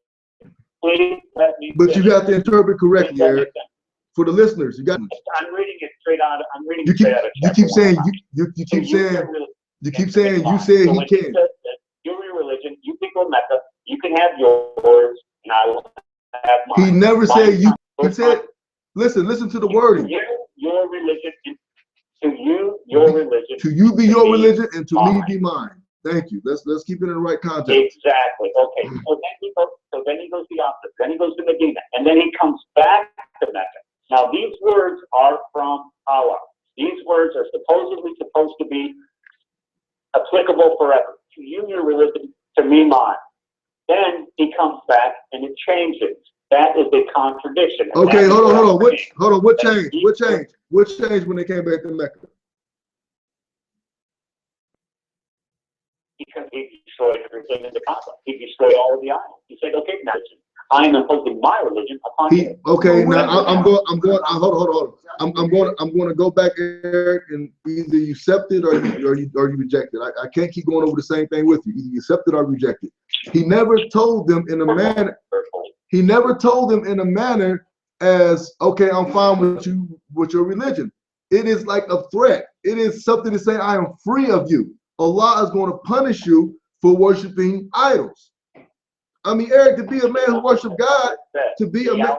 Please let me But finish. you have to interpret correctly, Eric. For the listeners, you got. I'm reading it straight out. I'm reading You it straight out of keep chapter saying one. you keep saying you keep And saying you fine. said So he when can. says that your religion, you people of Mecca, you can have yours, and I will have mine. He never said you. He said, mine. listen to the wording. Your religion, to you, your religion. To you be your religion, and to me mine. be mine. Thank you. Let's keep it in the right context. Exactly. Okay. So then he goes the opposite. Then he goes to Medina, and then he comes back to Mecca. Now these words are from Allah. These words are supposedly supposed to be applicable forever. To you, your religion, to me, mine. Then he comes back and it changes. That is a contradiction. Okay, hold on. What changed? What changed when they came back to Mecca? Because he destroyed everything in the Kaaba. He destroyed all of the idols. He said, "Okay, now I am imposing my religion upon you." Okay, now I'm going. Hold on. I'm going to go back, Eric, and either you accept it or you reject it. I can't keep going over the same thing with you. Either you accept it or reject it. He never told them in a manner. He never told them in a manner as, "Okay, I'm fine with your religion." It is like a threat. It is something to say, "I am free of you." Allah is going to punish you for worshiping idols. I mean, Eric, to be a man who worships God, to be a man.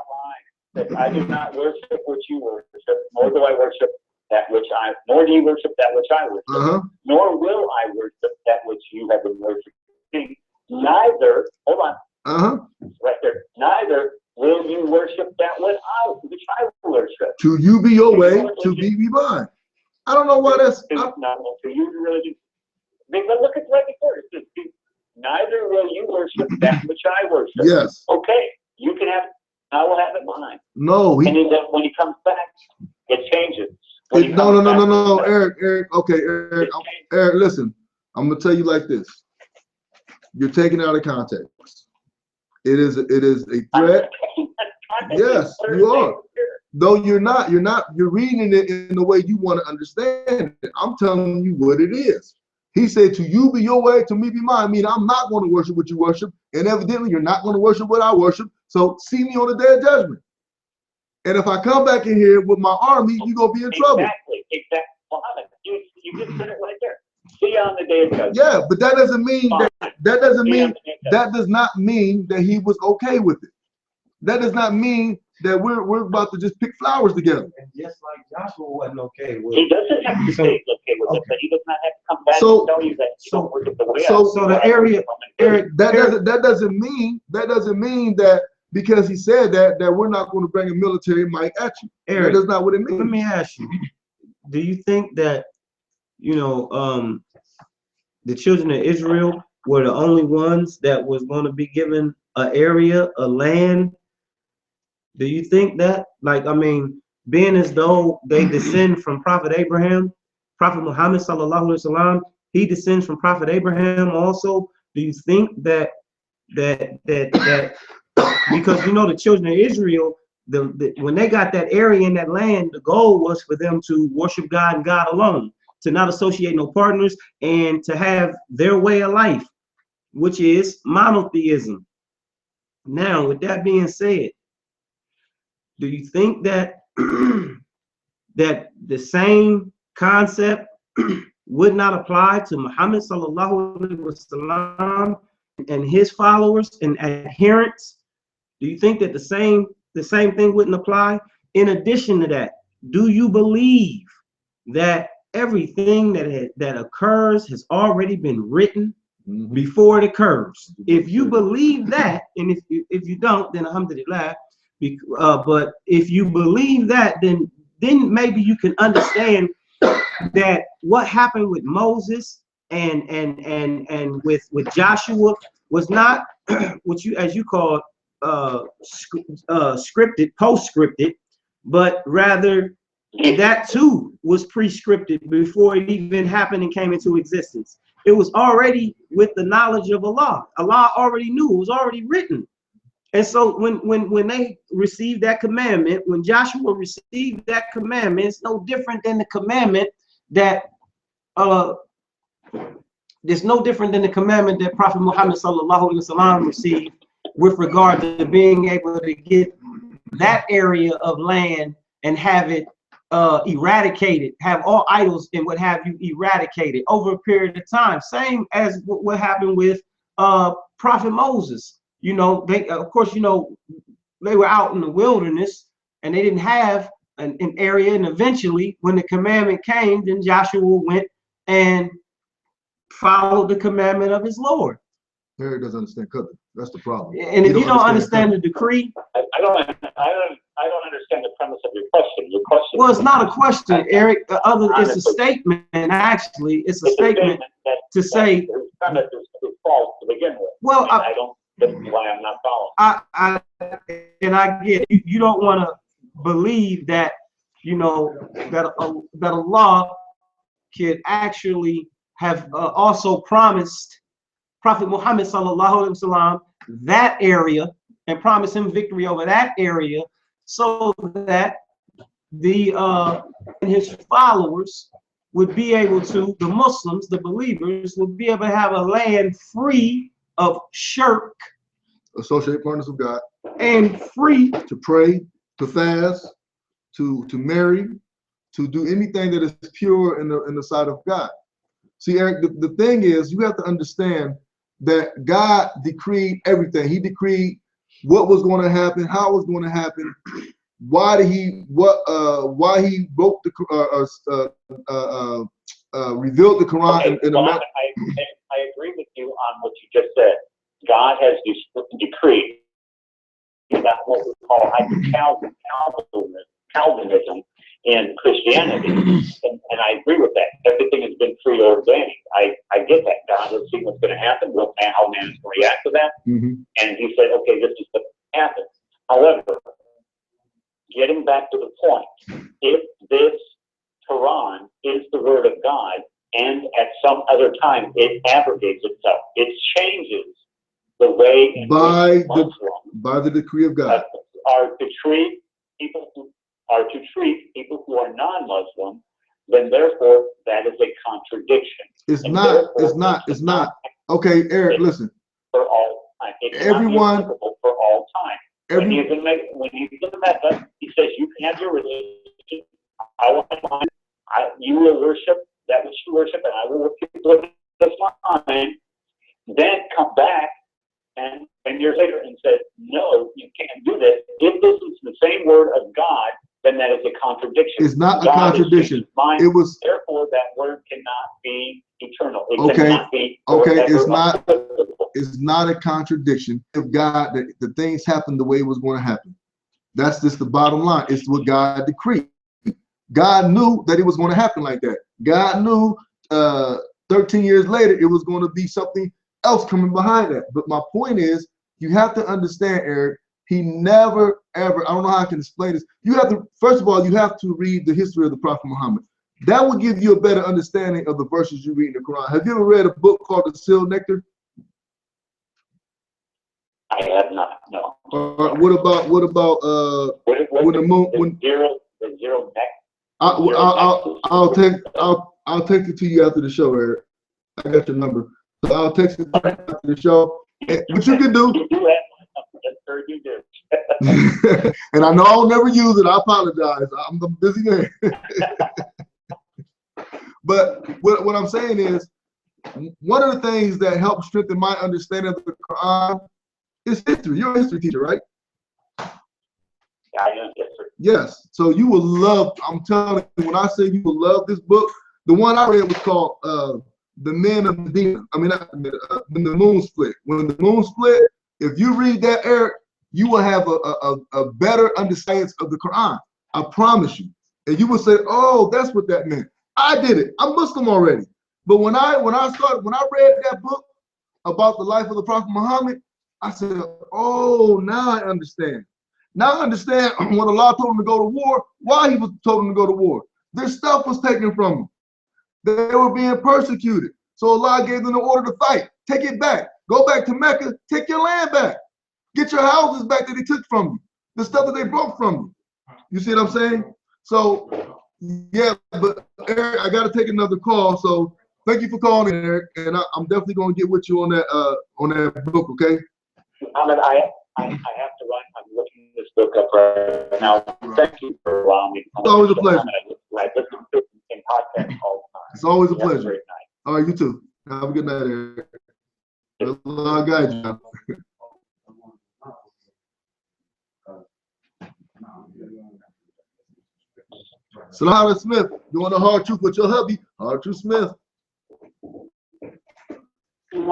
I do not worship what you worship, nor do I worship that which nor do you worship that which I worship, nor will I worship that which you have been worshiping. Neither, hold on, right there. Neither will you worship that which I worship. To you be your way, to me be mine. I don't know why that's. To you the religion. But look at right before it says, "Neither will you worship that which I worship." Yes. Okay, you can have. I will have it mine. No. And then when he comes back, it changes. No, Eric. Okay, Eric. Listen, I'm gonna tell you like this. You're taking it out of context. It is a threat. Yes, you are. No, you're not. You're reading it in the way you want to understand it. I'm telling you what it is. He said, "To you be your way, to me be mine." I mean, I'm not going to worship what you worship, and evidently you're not going to worship what I worship. So see me on the day of judgment. And if I come back in here with my army, you're going to be in trouble. Exactly. Muhammad, you just said it right there. See you on the day of judgment. Yeah, but that doesn't mean that does not mean that he was okay with it. That does not mean that we're about to just pick flowers together. And just like Joshua wasn't okay with it. He doesn't have to say he's okay with it, but he does not have to come back and tell you that you don't worship the way so the area, Eric, that doesn't mean that because he said that we're not going to bring a military might at you. Eric, that's not what it means. Let me ask you, do you think that the children of Israel were the only ones that was going to be given an area, a land? Do you think that? Like, I mean, being as though they descend from Prophet Abraham, Prophet Muhammad sallallahu alaihi wasallam, he descends from Prophet Abraham also. Do you think that because the children of Israel, when they got that area in that land, the goal was for them to worship God and God alone, to not associate no partners, and to have their way of life, which is monotheism. Now, with that being said, do you think that that the same concept would not apply to Muhammad sallallahu alaihi wasallam and his followers and adherents? Do you think that the same thing wouldn't apply? In addition to that, do you believe that everything that occurs has already been written before it occurs? If you believe that, and if you don't, then alhamdulillah. But if you believe that, then then maybe you can understand that what happened with Moses and with Joshua was not what you, as you call scripted, post-scripted, but rather that too was pre-scripted before it even happened and came into existence. It was already with the knowledge of Allah. Allah already knew, it was already written. And so when they received that commandment, when Joshua received that commandment, it's no different than the commandment that there's no different than the commandment that Prophet Muhammad sallallahu alaihi wasallam received with regard to being able to get that area of land and have it eradicated, have all idols and what have you eradicated over a period of time. Same as what happened with Prophet Moses. You know, they, of course, you know, they were out in the wilderness and they didn't have an area. And eventually, when the commandment came, then Joshua went and followed the commandment of his Lord. Harry doesn't understand covenant. That's the problem. And if you don't understand the decree, I don't understand the premise of your question. Your question. well, it's not a question, Eric. It's a statement. Actually, it's a statement to say. The premise is false to begin with. Well, I don't. That's why I'm not following. I get it. You don't want to believe that, you know, that Allah could actually have also promised Prophet Muhammad sallallahu alaihi wasallam that area and promised him victory over that area, so that the and his followers would be able to, the Muslims, the believers, would be able to have a land free of shirk, associate partners of God, and free to pray, to fast, to marry, to do anything that is pure in the sight of God. See, Eric, the thing is, you have to understand that God decreed everything. He decreed what was going to happen, how it was going to happen, why he wrote the revealed the Quran. Okay, I agree with you on what you just said. God has decreed about what we call Calvinism in Christianity, and I agree with that. Everything has been preordained. I get that. God has seen what's going to happen, how man is going to react to that, and he said, okay, this is what happens. However, getting back to the point, if this Quran is the word of God, and at some other time it abrogates itself, it changes the way in which Muslims by the decree of God are to treat people who are non-Muslim, then therefore that is a contradiction. It's not. Okay, Eric, listen. For all time. Everyone for all time. When he's in Mecca, he says you can have your religion. I want mine. You will worship that which you worship, and I will worship this mine. Then come back and 10 years later and said, no, you can't do this. If this is the same word of God, then that is a contradiction. It's not a contradiction. It was, therefore that word cannot be eternal. It okay. Cannot be It's not a contradiction of God that the things happened the way it was going to happen. That's just the bottom line. It's what God decreed. God knew that it was going to happen like that. God knew 13 years later it was going to be something else coming behind that. But my point is, you have to understand, Eric, he never ever, I don't know how I can explain this. You have to, first of all, you have to read the history of the Prophet Muhammad. That will give you a better understanding of the verses you read in the Quran. Have you ever read a book called The Sealed Nectar? I have not, no. What about when the moon, when the zero neck? I'll text it to you after the show, Eric. I got your number. So I'll text it after the show. What you can do. You do have my number. Yes, sir, you do. And I know I'll never use it. I apologize. I'm a busy man. But what I'm saying is, one of the things that helps strengthen my understanding of the Quran is history. You're a history teacher, right? Yeah, I am. Yes, sir. Yes. So you will love, I'm telling you, when I say you will love this book, the one I read was called The Men of Medina. I mean, when the moon split. When the moon split, if you read that, Eric, you will have a better understanding of the Quran. I promise you. And you would say, oh, that's what that meant. I did it. I'm Muslim already. But when I read that book about the life of the Prophet Muhammad, I said, oh, now I understand. Now I understand when Allah told him to go to war, why he was told him to go to war. Their stuff was taken from them. They were being persecuted. So Allah gave them the order to fight. Take it back. Go back to Mecca. Take your land back. Get your houses back that he took from you. The stuff that they brought from you. You see what I'm saying? So, yeah, but Eric, I got to take another call. So thank you for calling, Eric. And I'm definitely going to get with you on that book, okay? Muhammad, I have to run. I'm looking this book up right now. Thank you for allowing me. It's always a pleasure. I listen to it in podcast all the time. It's always a Have pleasure. great night. All right, you too. Have a good night, Eric. Allah guide you. Salada Smith, you want a hard truth with your hubby? Hard Truth Smith. First of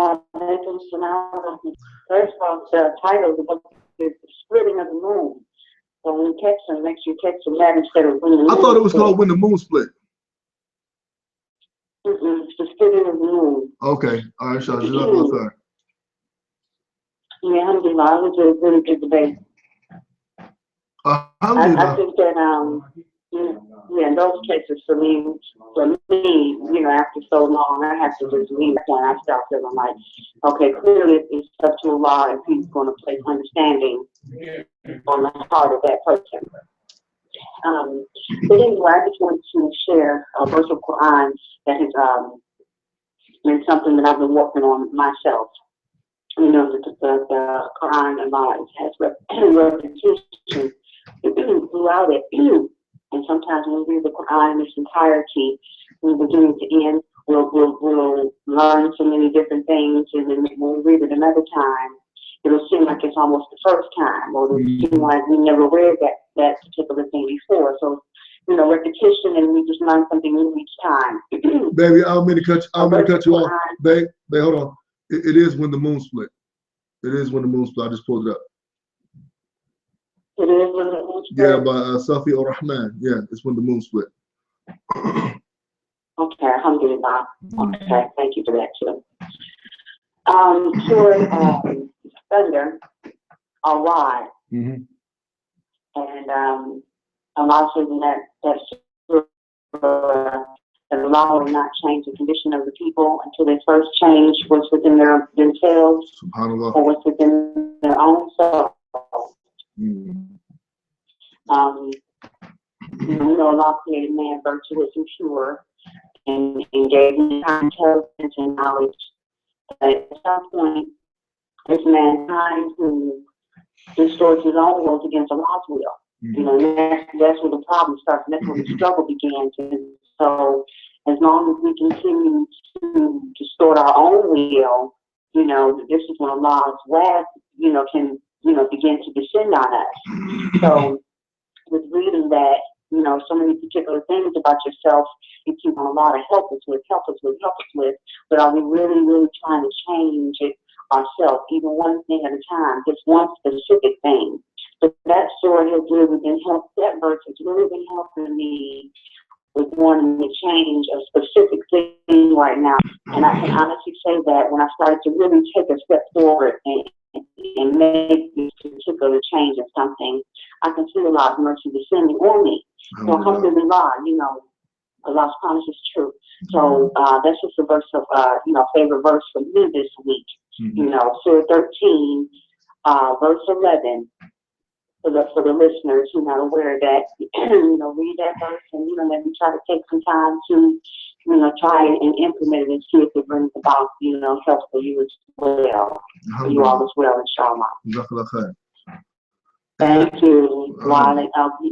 all, the title of the book is The Splitting of the Moon. So when you text them, make sure you text them that instead of When the Moon. I thought it was called When the Moon Split. It's The Splitting of the Moon. Okay, all right, Shah. Yeah, alhamdulillah, it was a really good debate. I think that yeah, in those cases for me, you know, after so long, I have to just leave it when I start feeling like, okay, clearly it's up to Allah if He's going to place understanding on the heart of that person. But anyway, I just wanted to share a verse of Qur'an that has been something that I've been working on myself. You know, the Qur'an has repetition throughout it. And sometimes when we read the Qur'an in its entirety, from beginning to end, we'll learn so many different things. And then when we read it another time, it'll seem like it's almost the first time, or it'll seem like we never read that particular thing before. So, you know, repetition, and we just learn something new each time. Baby, I'm going to cut you off. Babe, hold on. It is When the Moon Split. It is When the Moon Split. I just pulled it up. It is When the Moon Split? Yeah, by Safi Rahman. Yeah, it's When the Moon Split. Okay, alhamdulillah. Okay, thank you for that too. For Thunder, Allah. And Allah says in that Allah will not change the condition of the people until they first change what's within themselves or what's within their own soul. You know, Allah created man virtuous and pure and gave him intelligence and knowledge. But at some point, it's mankind who distorts his own will against Allah's will. You know, and that's where the problem starts, and that's where the struggle begins. And so, as long as we continue to distort our own will, you know, this is when Allah's wrath, you know, can, you know, begin to descend on us. So, with reading that, you know, so many particular things about yourself, you keep on Allah to help us with. But are we really, really trying to change it ourselves, even one thing at a time, just one specific thing? But that story has really been that verse has really been helping me with wanting to change a specific thing right now. And I can honestly say that when I started to really take a step forward and make this particular change in something, I can see Allah's mercy descending on me. So alhamdulillah, you know, Allah's promise is true. So that's just a verse of, you know, favorite verse for me this week. You know, Surah 13, verse 11. For the listeners who are not aware of that, you know, read that verse and, you know, maybe try to take some time to, you know, try and implement it and see if it brings about, you know, help for you as well. For you all as well, inshallah. Thank you.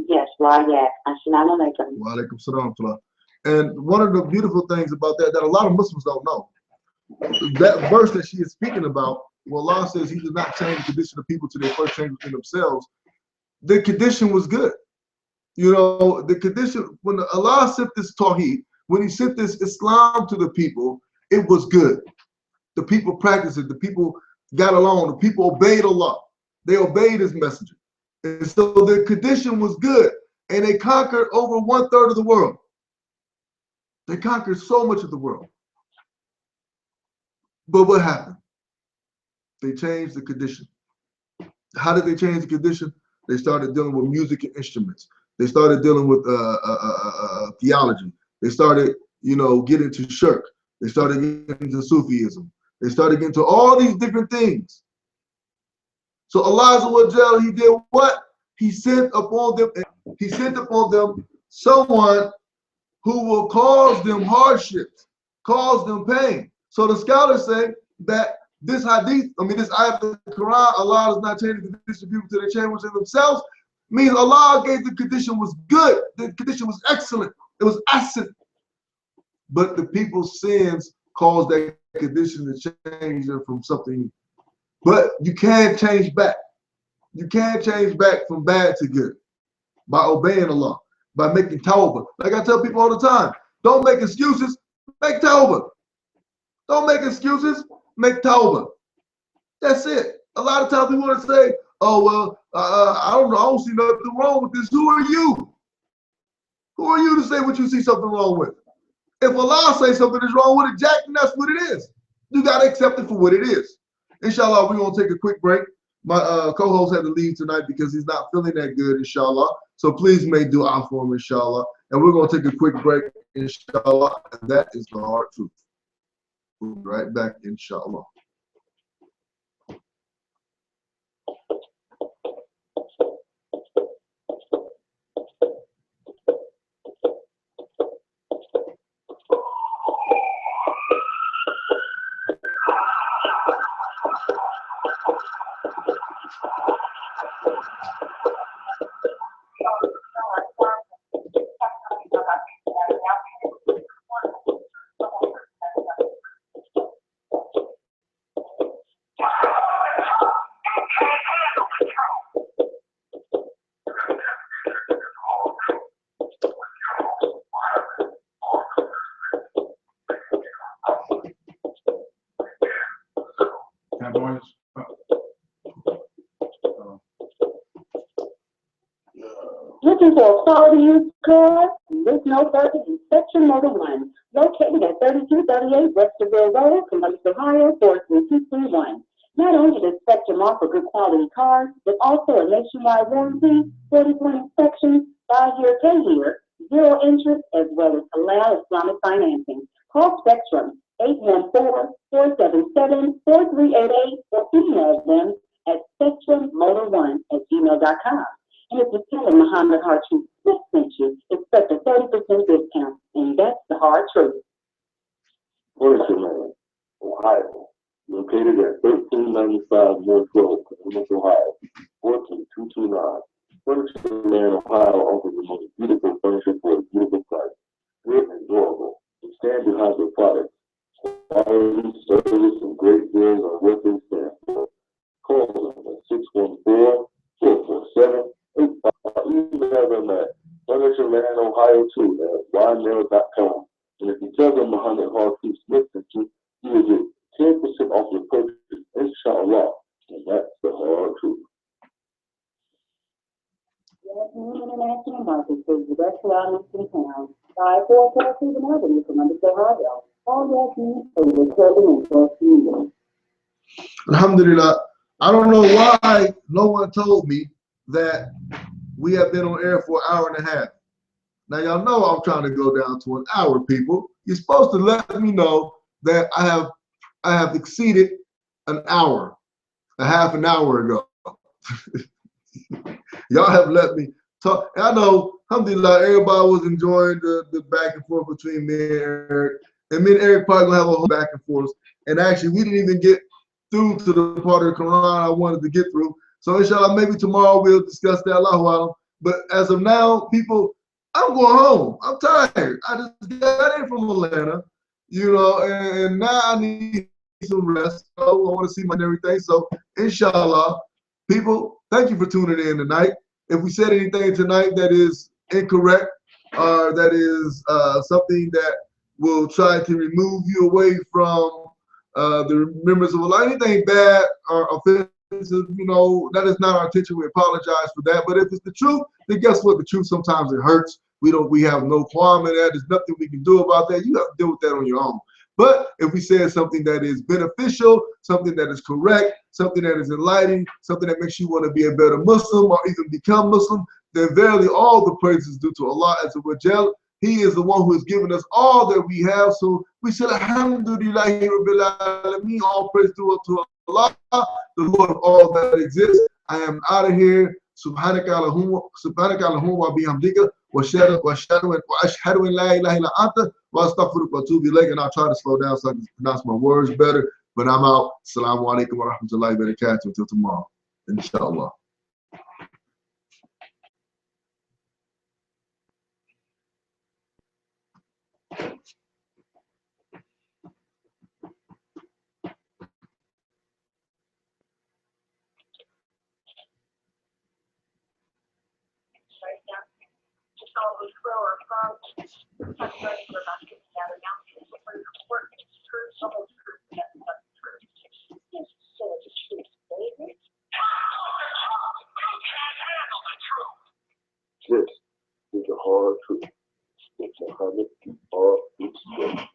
Yes, Assalamu alaikum. Wa alaikum salam. And one of the beautiful things about that a lot of Muslims don't know, that verse that she is speaking about, well, Allah says He does not change the condition of people till they first change within themselves. The condition was good. You know, the condition, when Allah sent this Tawheed, when He sent this Islam to the people, it was good. The people practiced it. The people got along. The people obeyed Allah. They obeyed His messenger. And so the condition was good. and they conquered over 1/3 of the world. They conquered so much of the world. But what happened? They changed the condition. How did they change the condition? They started dealing with music and instruments. They started dealing with theology. They started, getting to shirk. They started getting to Sufism. They started getting to all these different things. So Allah, He did what? He sent upon them someone who will cause them hardships, cause them pain. So the scholars say that this hadith, this ayat of the Quran, Allah does not change the condition of people till they change within themselves, means Allah gave the condition was good. The condition was excellent. It was excellent. But the people's sins caused that condition to change them from something. But you can't change back. You can't change back from bad to good by obeying Allah, by making tawbah. Like I tell people all the time, don't make excuses, make tawbah. Don't make excuses, make tawbah. That's it. A lot of times people want to say, oh, well, I don't know, I don't see nothing wrong with this. Who are you? Who are you to say what you see something wrong with? If Allah says something is wrong with it, Jack, then that's what it is. You got to accept it for what it is. Inshallah, we're going to take a quick break. My co-host had to leave tonight because he's not feeling that good, inshallah. So please make dua for him, inshallah. And we're going to take a quick break, inshallah. And that is the hard truth. We'll be right back, inshallah. Looking for a quality used car? Look no further than Section Motor 1, located at 3238 Westerville Road, Columbus, Ohio, 43231. Not only does Spectrum offer good quality cars, but also a nationwide warranty, 40-point inspection, 5-year pay-year, 0 interest, as well as halal Islamic financing. Call Spectrum 814-477-4388 or email them at spectrummotor1@gmail.com. And if you're telling Muhammad Hard Truth sent you, expect a 30% discount, and that's the hard truth. Furniture, Ohio, located at 1395 North Road, Columbus, Ohio, 14229. Furniture Man, Ohio offers the most beautiful furniture for a beautiful price. Good and durable. And stand behind their products. Quality, service, and great deals are what they stand for. Call them at 614-447-85. Email them at Furniture Man, Ohio 2 at ymail.com. And if you tell them Muhammad Hard Truth Smith sent you, you will get 10% off your purchase, inshallah. And that's the hard truth. International Market is the best around in town. 5442 the Avenue, Columbus, Ohio. All you need for your clothing and clothes community. Alhamdulillah. I don't know why no one told me that we have been on air for an hour and a half. Now y'all know I'm trying to go down to an hour, people. You're supposed to let me know that I have exceeded an hour, a half an hour ago. Y'all have let me talk. I know, alhamdulillah, everybody was enjoying the back and forth between me and Eric. And me and Eric probably gonna have a whole back and forth. And actually, we didn't even get through to the part of the Quran I wanted to get through. So inshallah, maybe tomorrow we'll discuss that. Allahu Alam. But as of now, people, I'm going home. I'm tired. I just got in from Atlanta, and now I need some rest. So I want to see my everything. So inshallah, people, thank you for tuning in tonight. If we said anything tonight that is incorrect or that is something that will try to remove you away from the remembrance of Allah, anything bad or offensive you know, that is not our intention. We apologize for that. But if it's the truth, then guess what? The truth sometimes it hurts. We have no qualm in that. There's nothing we can do about that. You have to deal with that on your own. But if we say something that is beneficial, something that is correct, something that is enlightening, something that makes you want to be a better Muslim or even become Muslim, then verily all the praise is due to Allah Azza wa Jal. He is the one who has given us all that we have. So we said, Alhamdulillahi Rabbil Alameen, all praise to Allah, the Lord of all that exists. I am out of here. Subhanaka Allahumma wa bihamdika wa ashhadu an la ilaha illa anta wa astaghfiruka wa atubu ilayk. And I'll try to slow down so I can pronounce my words better. But I'm out. Assalamu alaikum wa rahmatullahi wa barakatuh. Until tomorrow. Inshallah. This is a hard truth. It's 100 or it's